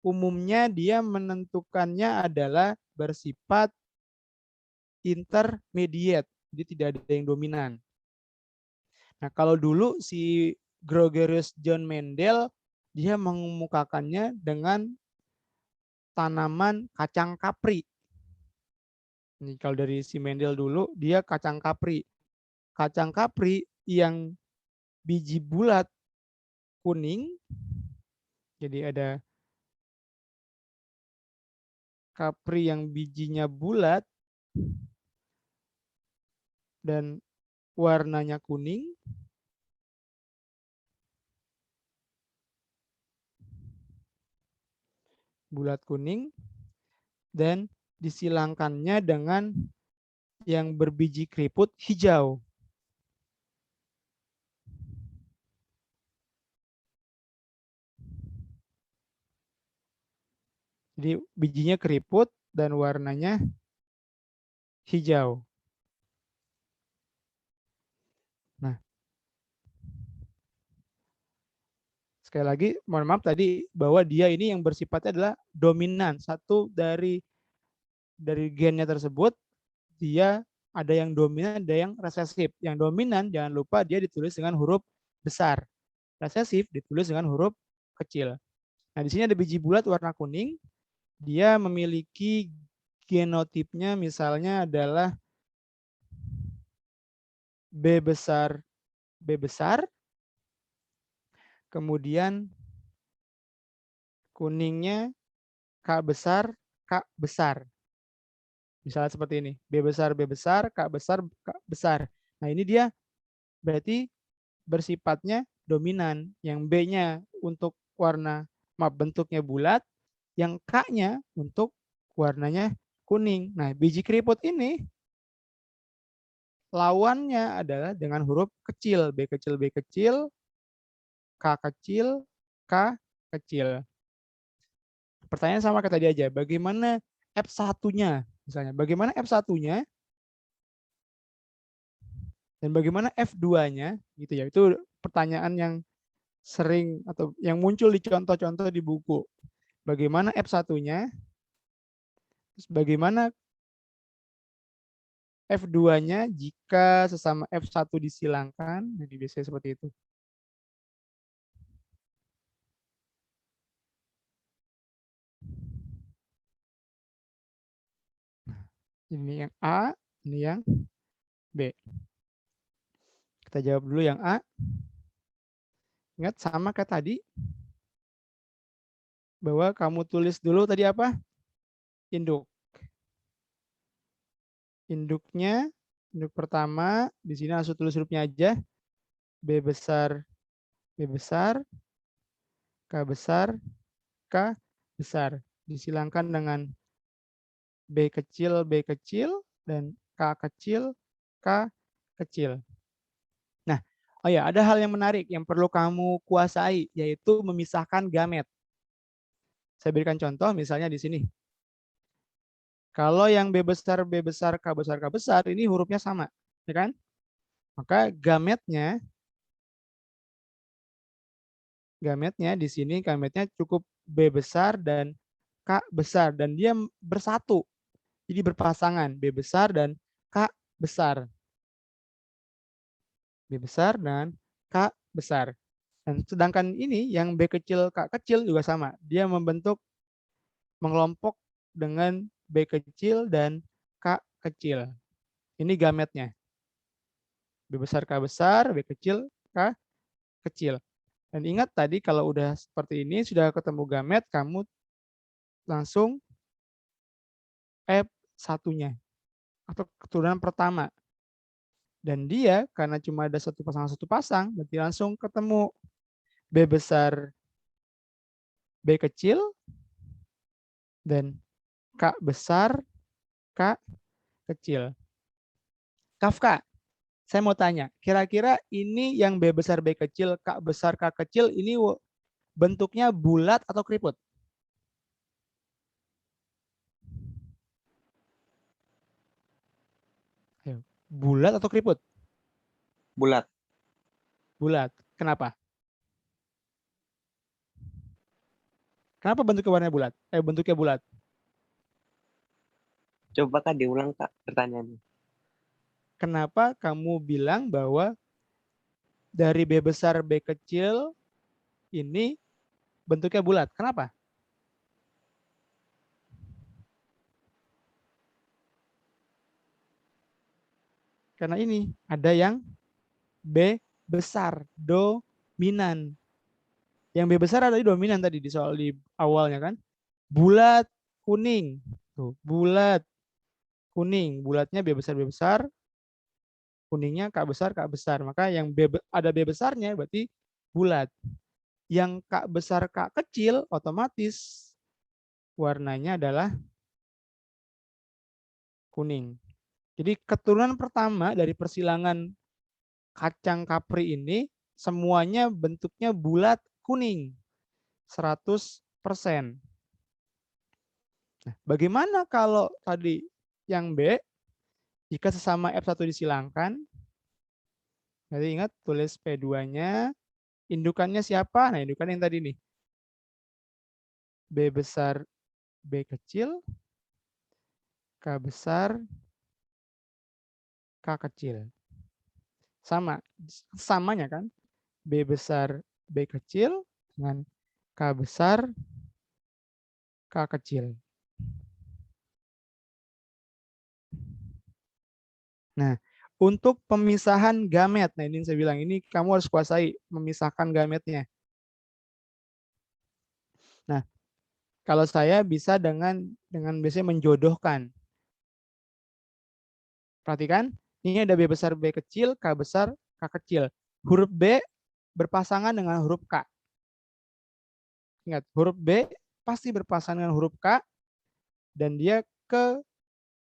umumnya dia menentukannya adalah bersifat intermediate, jadi tidak ada yang dominan. Nah, kalau dulu si Gregorius John Mendel dia mengemukakannya dengan tanaman kacang kapri. Ini kalau dari si Mendel dulu dia kacang kapri. Kacang kapri yang biji bulat kuning. Jadi ada kapri yang bijinya bulat dan warnanya kuning. bulat kuning, dan disilangkannya dengan yang berbiji keriput hijau. Jadi bijinya keriput dan warnanya hijau. Nah, sekali lagi, mohon maaf tadi bahwa dia ini yang bersifatnya adalah dominan. Satu dari gennya tersebut, dia ada yang dominan, ada yang resesif. Yang dominan, jangan lupa dia ditulis dengan huruf besar. Resesif ditulis dengan huruf kecil. Nah, di sini ada biji bulat warna kuning. Dia memiliki genotipnya misalnya adalah B besar, kemudian kuningnya K besar, K besar. Misalnya seperti ini, B besar, K besar, K besar. Nah, ini dia berarti bersifatnya dominan. Yang B-nya untuk bentuknya bulat, yang K-nya untuk warnanya kuning. Nah, biji keriput ini lawannya adalah dengan huruf kecil, B kecil, B kecil, K kecil, K kecil. Pertanyaan sama kayak tadi aja, bagaimana F1-nya? Misalnya, bagaimana F1-nya? Dan bagaimana F2-nya? Gitu ya. Itu pertanyaan yang sering atau yang muncul di contoh-contoh di buku. Bagaimana F1-nya? Terus bagaimana F2-nya jika sesama F1 disilangkan? Jadi biasanya seperti itu. Ini yang A, ini yang B. Kita jawab dulu yang A. Ingat sama kayak tadi. Bahwa kamu tulis dulu tadi apa? Induk. Induknya, induk pertama, di sini langsung tulis hurufnya aja. B besar, K besar, K besar. Disilangkan dengan B kecil, dan K kecil, K kecil. Nah, oh ya, ada hal yang menarik yang perlu kamu kuasai, yaitu memisahkan gamet. Saya berikan contoh, misalnya di sini. Kalau yang B besar, K besar, ini hurufnya sama, ya kan? Maka gametnya di sini, gametnya cukup B besar dan K besar, dan dia bersatu. Jadi berpasangan, B besar dan K besar. B besar dan K besar. Dan sedangkan ini yang B kecil, K kecil juga sama. Dia mengelompok dengan B kecil dan K kecil. Ini gametnya. B besar, K besar, B kecil, K kecil. Dan ingat tadi kalau udah seperti ini, sudah ketemu gamet, kamu langsung F1-nya. Atau keturunan pertama. Dan dia karena cuma ada satu pasang, berarti langsung ketemu B besar, B kecil, dan K besar, K kecil. Kafka, saya mau tanya, kira-kira ini yang B besar, B kecil, K besar, K kecil, ini bentuknya bulat atau keriput? Bulat atau keriput? Bulat. Bulat. Kenapa? Kenapa bentuknya warnanya bulat? Bentuknya bulat. Coba Kak diulang Kak pertanyaannya. Kenapa kamu bilang bahwa dari B besar, B kecil ini bentuknya bulat? Kenapa? Karena ini ada yang B besar, dominan. Yang B besar ada di dominan tadi di soal di awalnya kan. Bulat kuning. Tuh, bulat kuning. Bulatnya B besar, kuningnya K besar. Maka yang ada B besarnya berarti bulat. Yang K besar, K kecil otomatis warnanya adalah kuning. Jadi keturunan pertama dari persilangan kacang kapri ini semuanya bentuknya bulat kuning 100%. Nah, bagaimana kalau tadi yang B, jika sesama F1 disilangkan, jadi ingat tulis P2-nya, indukannya siapa? Nah, indukan yang tadi nih. B besar, B kecil, K besar, K kecil. Samanya kan? B besar, B kecil, dengan K besar, K kecil. Nah, untuk pemisahan gamet, nah ini saya bilang, ini kamu harus kuasai memisahkan gametnya. Nah, kalau saya bisa dengan biasanya menjodohkan. Perhatikan, ini ada B besar B kecil, K besar K kecil. Huruf B berpasangan dengan huruf K. Ingat, huruf B pasti berpasangan dengan huruf K dan dia ke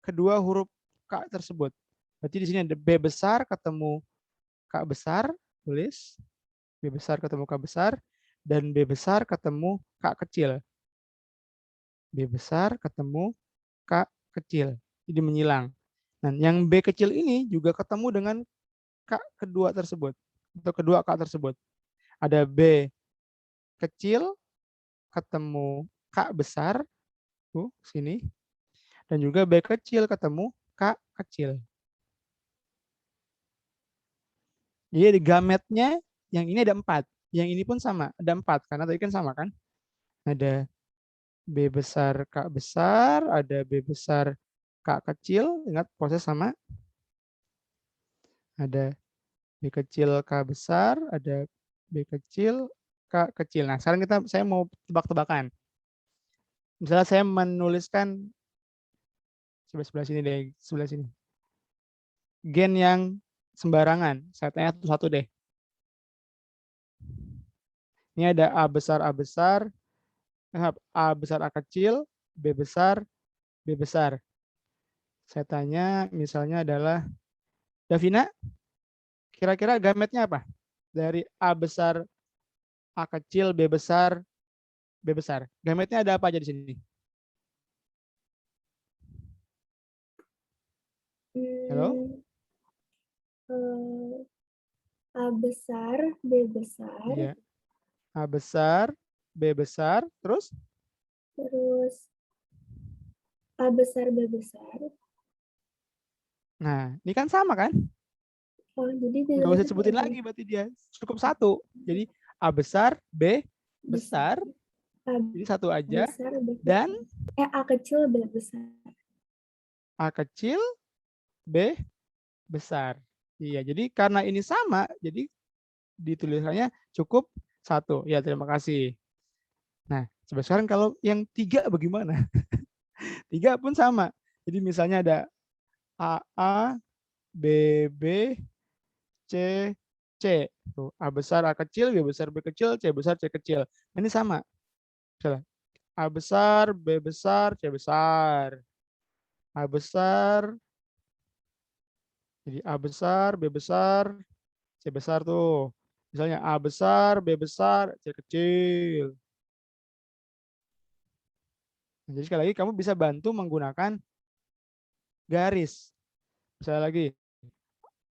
kedua huruf K tersebut. Berarti di sini ada B besar ketemu K besar, tulis. B besar ketemu K besar, dan B besar ketemu K kecil. B besar ketemu K kecil. Jadi menyilang. Nah, yang B kecil ini juga ketemu dengan K kedua tersebut. Atau kedua K tersebut. Ada B kecil ketemu K besar. Tuh, sini. Dan juga B kecil ketemu K kecil. Jadi di gametnya yang ini ada 4. Yang ini pun sama, ada 4. Karena tadi kan sama kan? Ada B besar K besar, ada B besar K kecil, ingat proses sama. Ada B kecil K besar, ada B kecil K kecil. Nah, sekarang saya mau tebak-tebakan. Misalnya saya menuliskan sebelah sini deh, sebelah sini. Gen yang sembarangan. Saya tanya satu-satu deh. Ini ada A besar A besar, A besar A kecil, B besar B besar. Saya tanya misalnya adalah Davina, kira-kira gametnya apa? Dari A besar A kecil, B besar B besar. Gametnya ada apa aja di sini? Halo? A besar, B besar, Iya. A besar, B besar, terus A besar, B besar. nah, ini kan sama kan? Oh, jadi tidak Nggak usah ada sebutin lagi berarti dia. Cukup satu. Jadi A besar, B besar. A Jadi satu aja. besar, B besar. Dan A kecil, B besar. A kecil, B besar. Iya, jadi karena ini sama, jadi ditulisannya cukup satu. Ya, terima kasih. Nah, coba sekarang kalau yang 3 bagaimana? 3 pun sama. Jadi misalnya ada A, B, B, C, C. Tuh, A besar, A kecil, B besar, B kecil, C besar, C kecil. Ini sama. Misalnya, A besar, B besar, C besar. A besar, jadi A besar, B besar, C besar tuh. Misalnya A besar, B besar, C kecil. Nah, jadi sekali lagi kamu bisa bantu menggunakan garis. Misalnya lagi,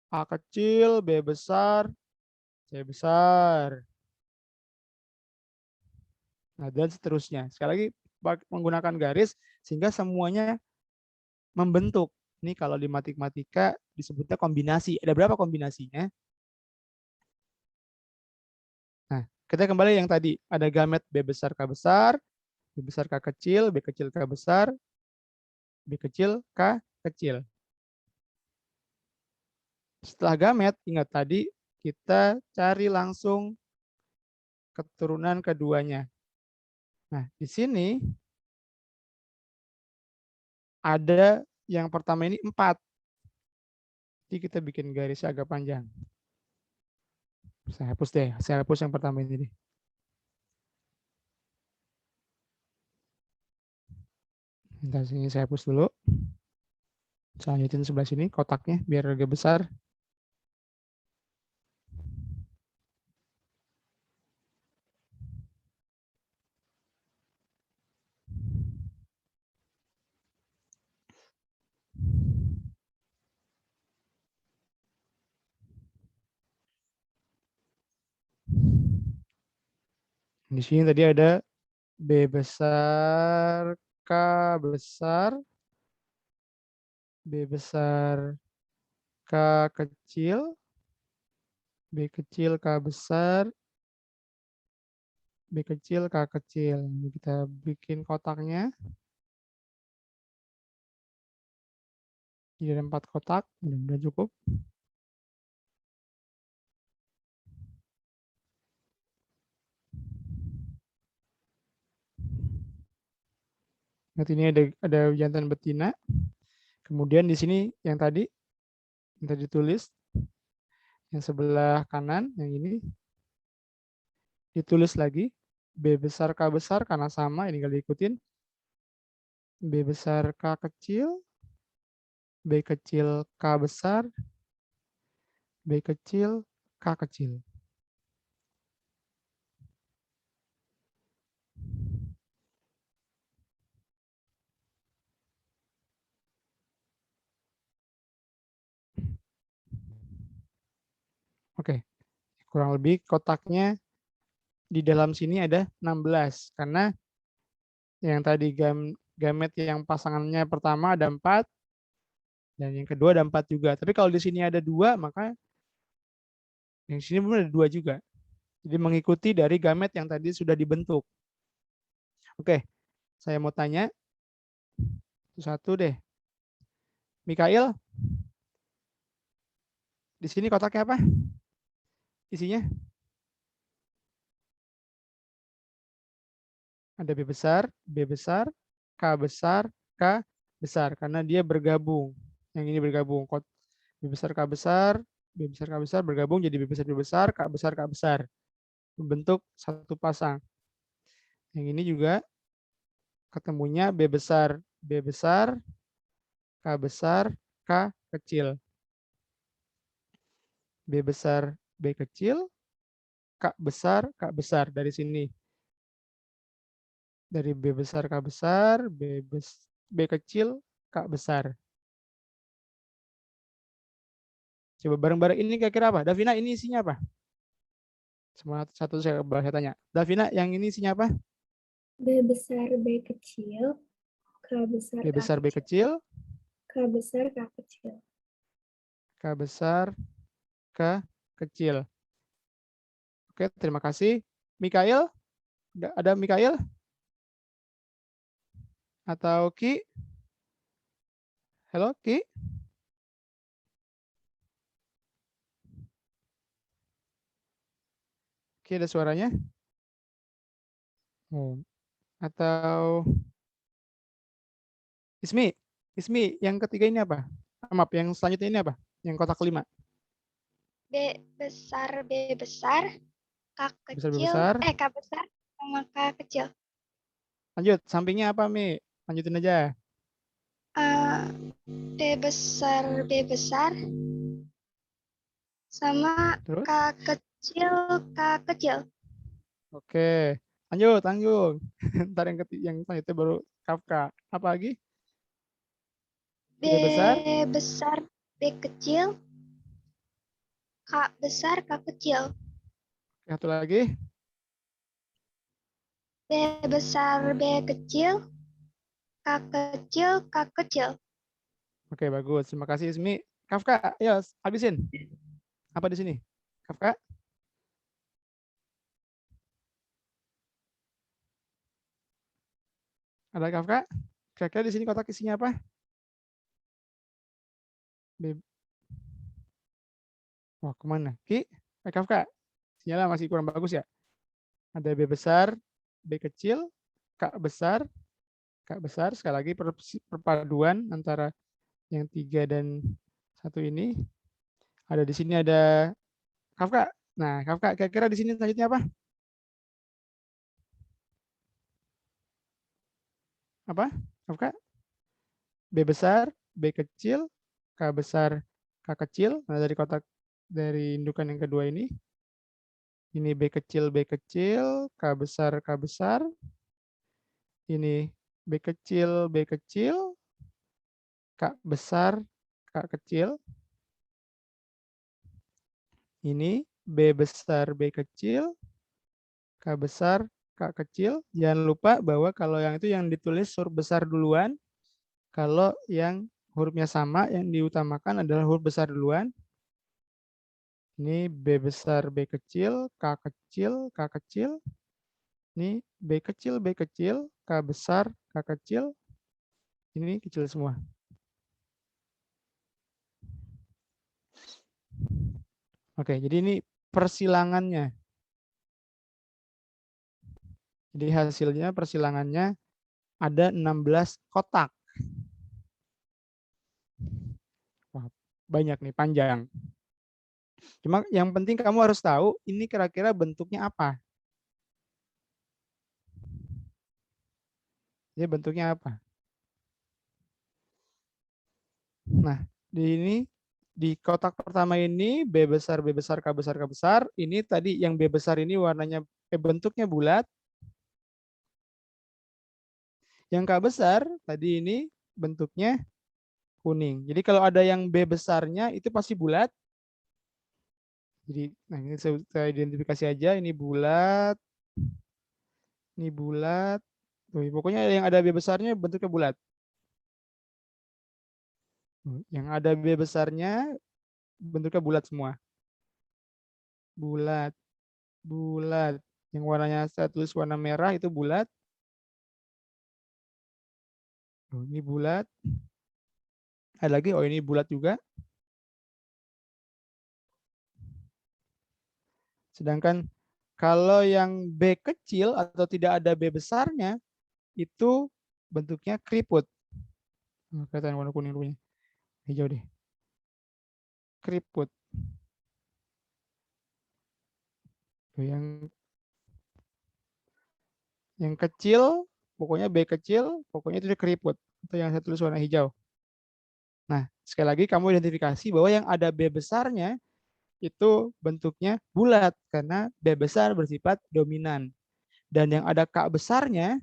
A kecil, B besar, C besar. Nah, dan seterusnya. Sekali lagi menggunakan garis sehingga semuanya membentuk. Ini kalau di matematika disebutnya kombinasi. Ada berapa kombinasinya? Nah, kita kembali yang tadi. Ada gamet B besar K besar, B besar K kecil, B kecil K besar, B kecil K kecil. Setelah gamet, ingat tadi kita cari langsung keturunan keduanya. Nah, di sini ada yang pertama ini 4. Jadi kita bikin garisnya agak panjang. Saya hapus deh, saya hapus yang pertama ini deh. Bentar, sini saya hapus dulu. Saya lanjutin sebelah sini kotaknya biar agak besar. Di sini tadi ada B besar, K besar, B besar, K kecil, B kecil, K besar, B kecil, K kecil. Ini kita bikin kotaknya. Jadi ada 4 kotak, mudah-mudahan cukup. Nah, ini ada jantan betina. Kemudian di sini yang tadi ditulis, yang sebelah kanan, yang ini ditulis lagi B besar K besar karena sama, ini kali ikutin. B besar K kecil, B kecil K besar, B kecil K kecil. Oke, kurang lebih kotaknya di dalam sini ada 16 karena yang tadi gamet yang pasangannya pertama ada 4 dan yang kedua ada 4 juga. Tapi kalau di sini ada 2 maka yang sini pun ada 2 juga. Jadi mengikuti dari gamet yang tadi sudah dibentuk. Oke, saya mau tanya satu deh. Mikail, di sini kotaknya apa? Isinya? Ada B besar, K besar, K besar. Karena dia bergabung. Yang ini bergabung. B besar, K besar, B besar, K besar bergabung jadi B besar, K besar, K besar. Membentuk satu pasang. Yang ini juga ketemunya B besar, K besar, K kecil. B besar, B kecil, K besar dari sini. Dari B besar, K besar, B kecil, K besar. Coba bareng-bareng ini kira-kira apa? Davina, ini isinya apa? Semua satu saya tanya. Davina, yang ini isinya apa? B besar B kecil, K besar B besar, B K kecil, K besar K kecil. K besar, K kecil. Oke, terima kasih. Mikail, ada Mikail? Atau Ki? Halo, Ki? Ki ada suaranya? Oh. Atau Ismi? Ismi, yang ketiga ini apa? Maaf, yang selanjutnya ini apa? Yang kotak 5. B besar, B besar, K Besar, B kecil, besar. K besar sama K kecil. Lanjut, sampingnya apa, Mi? Lanjutin aja. B besar, B besar, sama Terus? K kecil, K kecil. Oke. Lanjut, lanjut. Ntar yang selanjutnya baru Kafka. Apa lagi? B B besar. besar, B kecil, K besar, K kecil. Satu lagi. B besar, B kecil, K kecil, K kecil. Oke, bagus. Terima kasih, Ismi. Kafka, ayo habisin. Apa di sini? Kafka? Ada Kafka? Kira-kira di sini kotak isinya apa? B. Wah, kemana? Ki? Kafka? Sinyalnya masih kurang bagus ya? Ada B besar, B kecil, K besar, sekali lagi perpaduan antara yang 3 dan 1 ini. Ada di sini ada Kafka. Nah, Kafka kira-kira di sini selanjutnya apa? Apa? Kafka? B besar, B kecil, K besar, K kecil. Nah, dari kotak dari indukan yang kedua ini B kecil, K besar, K besar. Ini B kecil, K besar, K kecil. Ini B besar, B kecil, K besar, K kecil. Jangan lupa bahwa kalau yang itu yang ditulis huruf besar duluan. Kalau yang hurufnya sama, yang diutamakan adalah huruf besar duluan. Ini B besar, B kecil, K kecil, K kecil. Ini B kecil, K besar, K kecil. Ini kecil semua. Oke, jadi ini persilangannya. Jadi hasilnya persilangannya ada 16 kotak. Wah, banyak nih, panjang. Cuma yang penting kamu harus tahu ini kira-kira bentuknya apa. Ini bentuknya apa? Nah, di kotak pertama ini B besar, K besar, K besar. Ini tadi yang B besar ini warnanya bentuknya bulat. Yang K besar tadi ini bentuknya kuning. Jadi kalau ada yang B besarnya itu pasti bulat. Jadi nah ini saya identifikasi aja, ini bulat. Ini bulat. Tuh, pokoknya yang ada B besarnya bentuknya bulat. Yang ada B besarnya bentuknya bulat semua. Bulat. Bulat. Yang warnanya saya tulis warna merah itu bulat. Oh, ini bulat. Ada lagi, oh ini bulat juga. Sedangkan kalau yang B kecil atau tidak ada B besarnya, itu bentuknya keriput. Kelihatan warna kuning dulunya. Hijau deh. Keriput. Yang kecil, pokoknya B kecil, pokoknya itu keriput. Itu yang saya tulis warna hijau. Nah, sekali lagi kamu identifikasi bahwa yang ada B besarnya itu bentuknya bulat karena B besar bersifat dominan. Dan yang ada K besarnya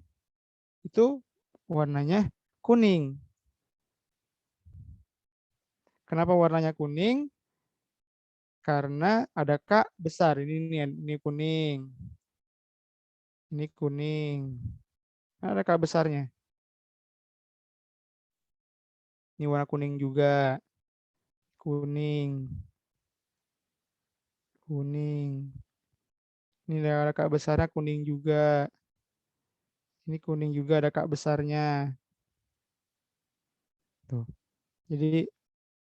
itu warnanya kuning. Kenapa warnanya kuning? Karena ada K besar. Ini kuning. Ini kuning. Ada K besarnya. Ini warna kuning juga. Kuning. Kuning. Ini ada K besarnya kuning juga. Ini kuning juga ada K besarnya. Tuh. Jadi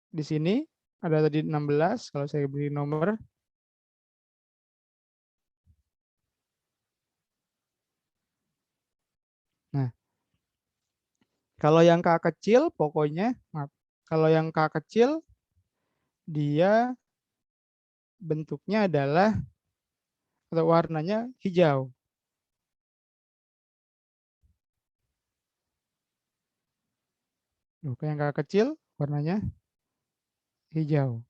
di sini ada tadi 16 kalau saya beri nomor. Nah, kalau yang K kecil pokoknya, maaf, kalau yang K kecil dia bentuknya adalah atau warnanya hijau. Yang K kecil warnanya hijau.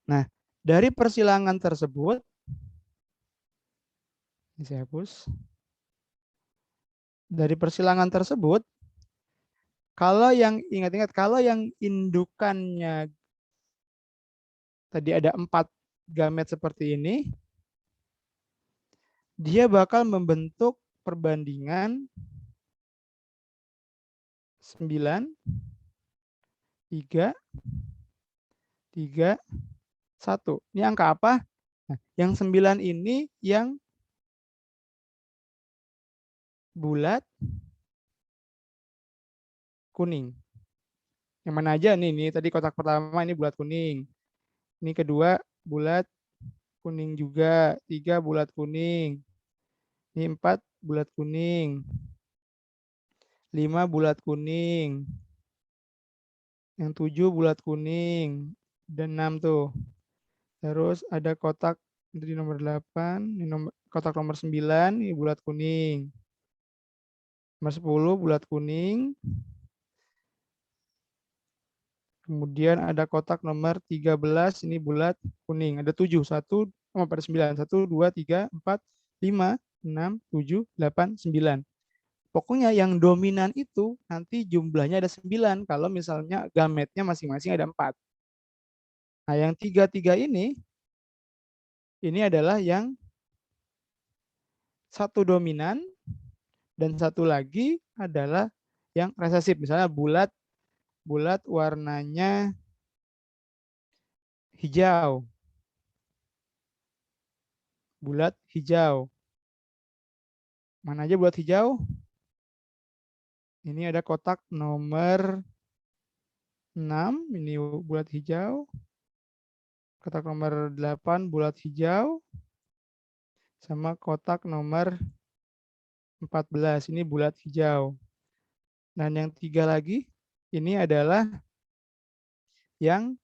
Nah, dari persilangan tersebut, ini saya hapus. Dari persilangan tersebut, kalau yang ingat-ingat, kalau yang indukannya tadi ada 4 gamet seperti ini, dia bakal membentuk perbandingan 9, 3, 3, 1. Ini angka apa? Nah, yang 9 ini yang bulat kuning. Yang mana aja nih? Ini tadi kotak pertama ini bulat kuning. Ini kedua bulat kuning juga. 3 bulat kuning. Ini 4 bulat kuning. 5 bulat kuning. Yang 7 bulat kuning. Dan 6 tuh. Terus ada kotak di nomor 8. Ini kotak nomor 9 ini bulat kuning. Nomor 10 bulat kuning. Kemudian ada kotak nomor 13 ini bulat kuning. Ada 7. 9. 1, 2, 3, 4, 5, 6, 7, 8, 9. Pokoknya yang dominan itu nanti jumlahnya ada 9 kalau misalnya gametnya masing-masing ada 4. Nah, yang 3 ini adalah yang satu dominan dan satu lagi adalah yang resesif. Misalnya bulat warnanya hijau. Bulat hijau. Mana aja bulat hijau? Ini ada kotak nomor 6, ini bulat hijau. Kotak nomor 8 bulat hijau. Sama kotak nomor 14, ini bulat hijau. Dan yang 3 lagi, ini adalah yang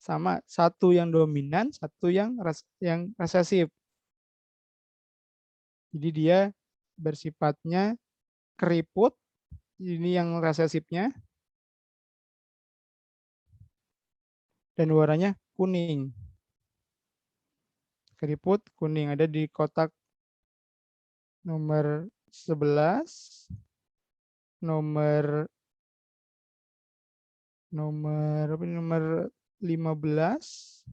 sama, satu yang dominan, satu yang resesif. Jadi dia bersifatnya keriput, ini yang resesifnya, dan warnanya kuning. Keriput kuning ada di kotak nomor 11, nomor 15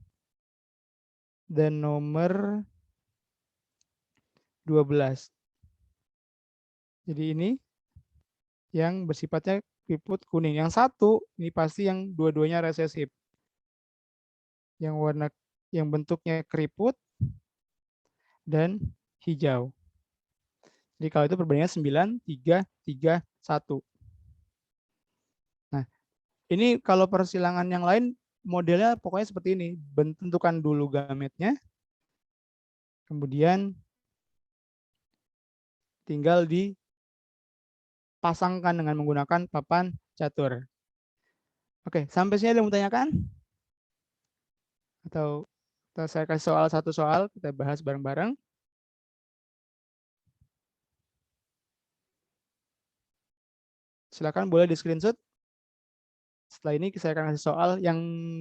dan nomor 12. Jadi ini yang bersifatnya keriput kuning. Yang satu ini pasti yang dua-duanya resesif. Yang bentuknya keriput dan hijau. Jadi kalau itu perbandingan 9, 3, 3, 1. Nah, ini kalau persilangan yang lain modelnya pokoknya seperti ini. Tentukan dulu gametnya. Kemudian tinggal dipasangkan dengan menggunakan papan catur. Oke, sampai sini ada yang mau tanyakan? Atau saya kasih satu soal, kita bahas bareng-bareng. Silakan boleh di screenshot. Setelah ini saya akan kasih soal yang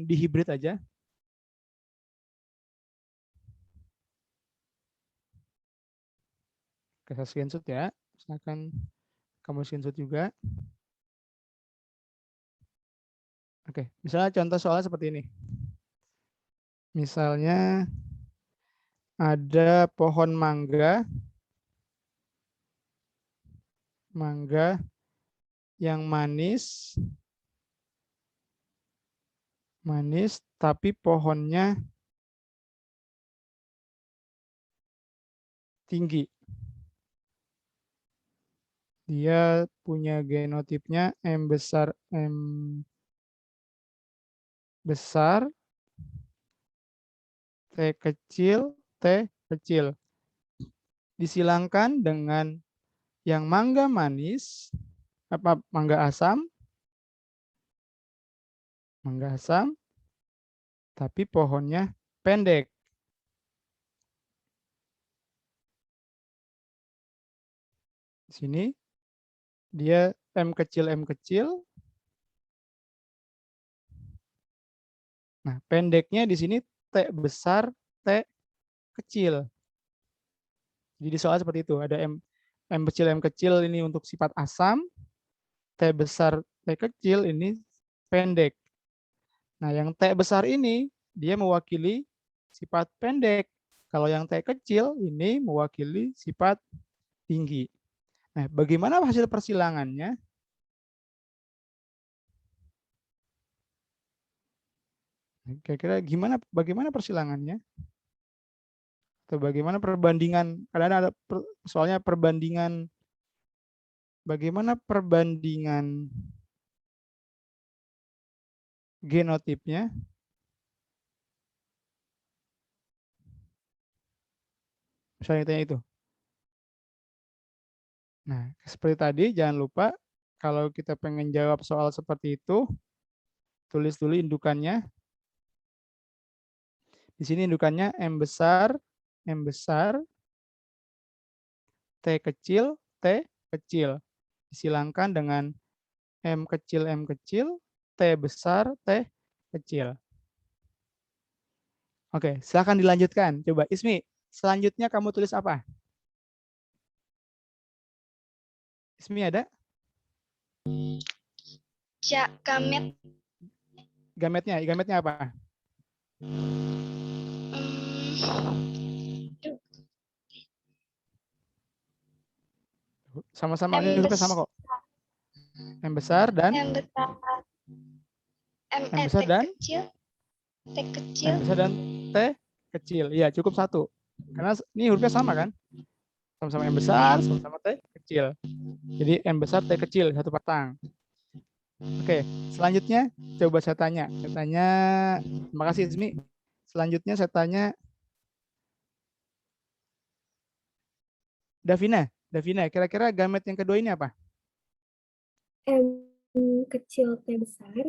di hybrid aja. Oke, saya screenshot ya. Silakan kamu screenshot juga. Oke, misalnya contoh soal seperti ini. Misalnya ada pohon mangga yang manis tapi pohonnya tinggi. Dia punya genotipnya M besar, T kecil, T kecil. Disilangkan dengan yang mangga manis, mangga asam, tapi pohonnya pendek. Di sini dia M kecil. Nah, pendeknya di sini T besar, T kecil. Jadi di soal seperti itu, ada M kecil ini untuk sifat asam, T besar, T kecil ini pendek. Nah, yang T besar ini dia mewakili sifat pendek. Kalau yang T kecil ini mewakili sifat tinggi. Nah, bagaimana hasil persilangannya? Kira-kira bagaimana persilangannya? Atau bagaimana perbandingan? Karena ada soalnya perbandingan. Bagaimana perbandingan genotipnya? Misalnya tanya itu. Nah, seperti tadi, jangan lupa kalau kita pengen jawab soal seperti itu, tulis dulu indukannya. Di sini indukannya M besar, T kecil, T kecil. Disilangkan dengan M kecil, T besar, T kecil. Oke, silakan dilanjutkan. Coba Ismi, selanjutnya kamu tulis apa? Ismi ada? Gamet. Gametnya apa? Sama-sama, ini hurufnya sama kok. M besar dan M besar. M besar dan kecil. T kecil. M besar dan T kecil. Iya, cukup satu. Karena ini hurufnya sama kan? Sama-sama M besar, sama-sama T kecil. Jadi M besar, T kecil, satu patang. Oke, selanjutnya coba saya tanya. Terima kasih Ismi. Selanjutnya saya tanya Davina, kira-kira gamet yang kedua ini apa? M kecil T besar.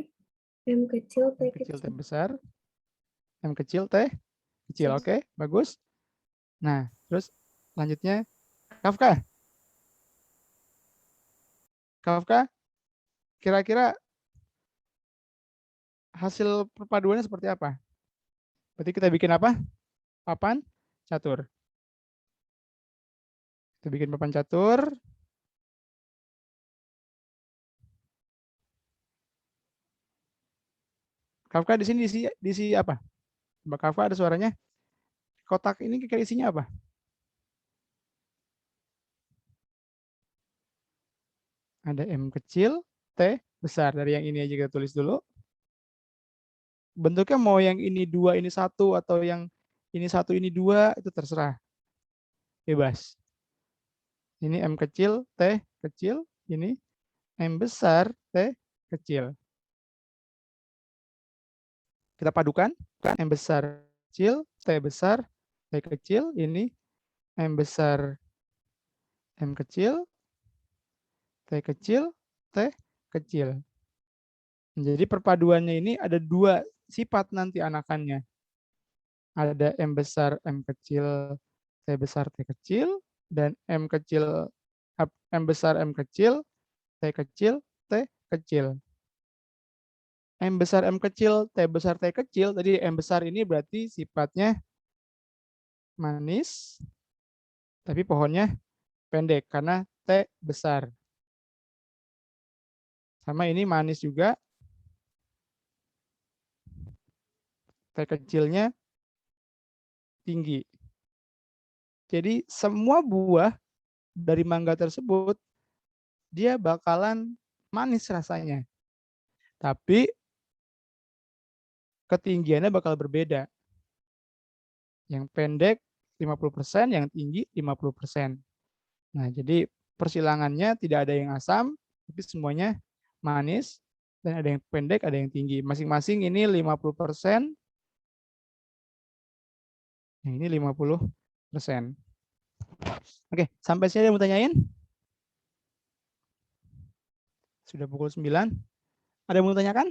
M kecil T Kecil T kecil. besar, M kecil T kecil. Oke, bagus. Nah, terus lanjutnya Kafka, kira-kira hasil perpaduannya seperti apa? Berarti kita bikin apa? Papan catur. Kita bikin papan catur. Kafka di sini diisi apa? Mbak Kafka ada suaranya? Kotak ini kira-kira isinya apa? Ada M kecil, T besar. Dari yang ini aja kita tulis dulu. Bentuknya mau yang ini 2, ini 1, atau yang ini 1, ini 2, itu terserah. Bebas. Ini M kecil, T kecil. Ini M besar, T kecil. Kita padukan. M besar, kecil, T besar, T kecil. Ini M besar, M kecil, T kecil, T kecil. Jadi perpaduannya ini ada 2 sifat nanti anakannya. Ada M besar, M kecil, T besar, T kecil, dan M besar, M kecil, T kecil, T kecil. M besar, M kecil, T besar, T kecil. Tadi M besar ini berarti sifatnya manis, tapi pohonnya pendek karena T besar. Sama ini manis juga. T kecilnya tinggi. Jadi semua buah dari mangga tersebut dia bakalan manis rasanya. Tapi ketinggiannya bakal berbeda. Yang pendek 50%, yang tinggi 50%. Nah, jadi persilangannya tidak ada yang asam, tapi semuanya manis, dan ada yang pendek, ada yang tinggi. Masing-masing ini 50%, yang ini 50%. Oke, sampai sini ada yang mau tanyain? Sudah pukul 9. Ada yang mau tanyakan?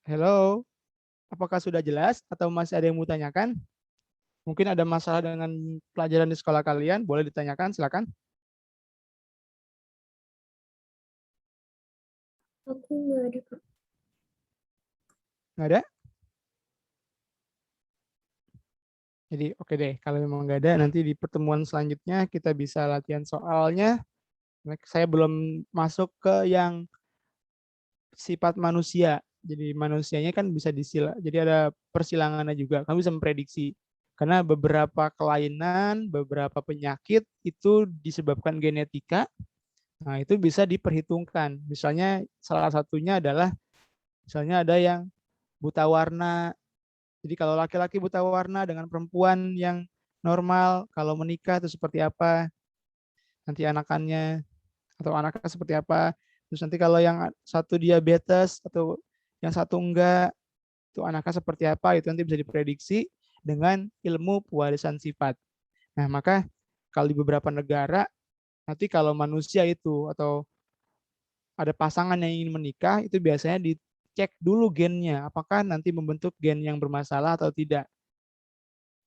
Halo, apakah sudah jelas atau masih ada yang mau tanyakan? Mungkin ada masalah dengan pelajaran di sekolah kalian, boleh ditanyakan, silakan. Aku nggak ada, Kak. Nggak ada? Jadi oke deh, kalau memang nggak ada, nanti di pertemuan selanjutnya kita bisa latihan soalnya. Saya belum masuk ke yang sifat manusia. Jadi manusianya kan bisa jadi ada persilangannya juga. Kami bisa memprediksi. Karena beberapa kelainan, beberapa penyakit itu disebabkan genetika. Nah, itu bisa diperhitungkan. Misalnya salah satunya adalah misalnya ada yang buta warna. Jadi kalau laki-laki buta warna dengan perempuan yang normal, kalau menikah itu seperti apa? Nanti anakannya atau anaknya seperti apa? Terus nanti kalau yang satu diabetes atau yang satu enggak, itu anaknya seperti apa? Itu nanti bisa diprediksi dengan ilmu pewarisan sifat. Nah, maka kalau di beberapa negara, nanti kalau manusia itu atau ada pasangan yang ingin menikah, itu biasanya dicek dulu gennya, apakah nanti membentuk gen yang bermasalah atau tidak.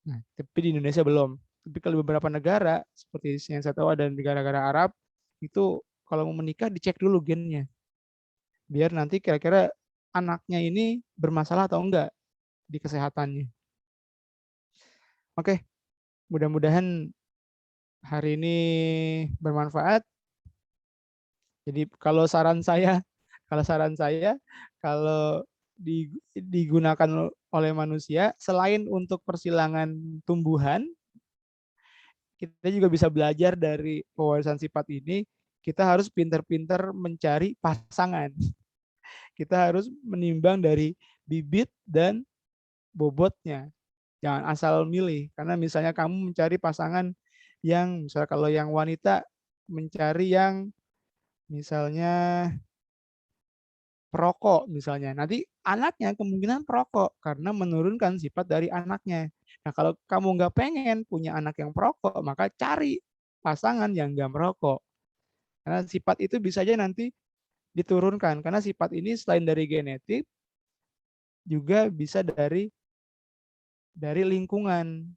Nah, tapi di Indonesia belum. Tapi kalau beberapa negara, seperti yang saya tahu ada negara-negara Arab, itu kalau mau menikah dicek dulu gennya. Biar nanti kira-kira anaknya ini bermasalah atau enggak di kesehatannya. Oke, mudah-mudahan hari ini bermanfaat. Jadi kalau saran saya, kalau digunakan oleh manusia, selain untuk persilangan tumbuhan, kita juga bisa belajar dari pewarisan sifat ini. Kita harus pintar-pintar mencari pasangan. Kita harus menimbang dari bibit dan bobotnya. Jangan asal milih. Karena misalnya kamu mencari pasangan yang, misalnya kalau yang wanita mencari yang misalnya perokok misalnya. Nanti anaknya kemungkinan perokok karena menurunkan sifat dari anaknya. Nah, kalau kamu nggak pengen punya anak yang perokok, maka cari pasangan yang nggak merokok. Karena sifat itu bisa aja nanti diturunkan. Karena sifat ini selain dari genetik, juga bisa dari lingkungan.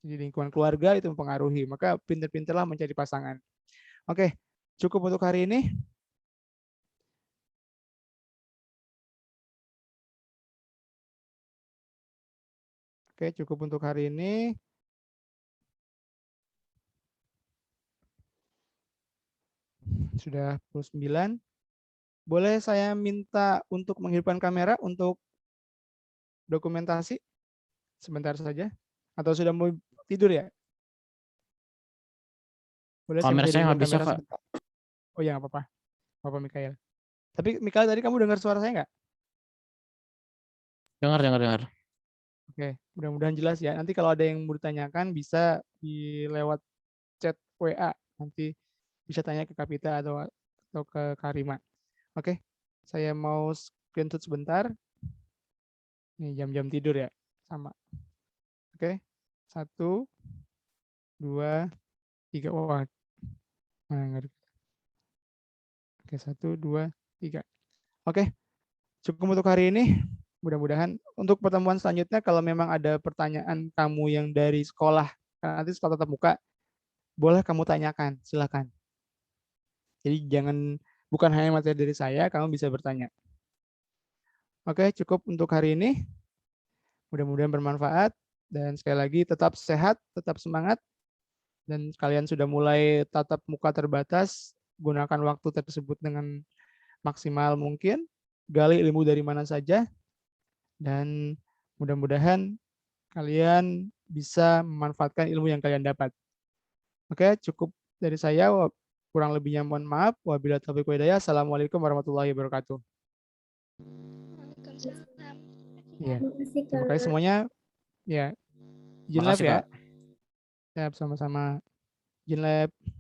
Jadi lingkungan keluarga itu mempengaruhi. Maka pintar-pintarlah mencari pasangan. Oke, cukup untuk hari ini. Oke, cukup untuk hari ini. Sudah pukul 9. Boleh saya minta untuk menghidupkan kamera untuk dokumentasi? Sebentar saja. Atau sudah mau tidur ya? Boleh saya Kamera minta saya nggak hidupkan bisa, kamera Kak. sebentar? Oh ya, nggak apa-apa. Bapak Mikael. Tapi Mikael tadi kamu dengar suara saya nggak? Dengar. Oke, mudah-mudahan jelas ya. Nanti kalau ada yang mau ditanyakan bisa lewat chat WA. Nanti bisa tanya ke Kapita atau ke Karima. Oke, saya mau screenshot sebentar. Ini jam-jam tidur ya, sama. Oke, 1, 2, 3. Wah, oke, 1, 2, 3. Oke, cukup untuk hari ini. Mudah-mudahan untuk pertemuan selanjutnya kalau memang ada pertanyaan kamu yang dari sekolah, nanti sekolah tatap muka, boleh kamu tanyakan, silakan. Jadi bukan hanya materi dari saya, kamu bisa bertanya. Oke, cukup untuk hari ini. Mudah-mudahan bermanfaat. Dan sekali lagi tetap sehat, tetap semangat. Dan kalian sudah mulai tatap muka terbatas, gunakan waktu tersebut dengan maksimal mungkin. Gali ilmu dari mana saja. Dan mudah-mudahan kalian bisa memanfaatkan ilmu yang kalian dapat. Oke, cukup dari saya. Kurang lebihnya mohon maaf. Wabillahi taufiq wal hidayah. Assalamualaikum warahmatullahi wabarakatuh. Waalaikumsalam. Ya, Terima kasih, terima Kak. kasih semuanya. Ya, izin live Makasih, ya. Kak. Siap, sama-sama. Izin live.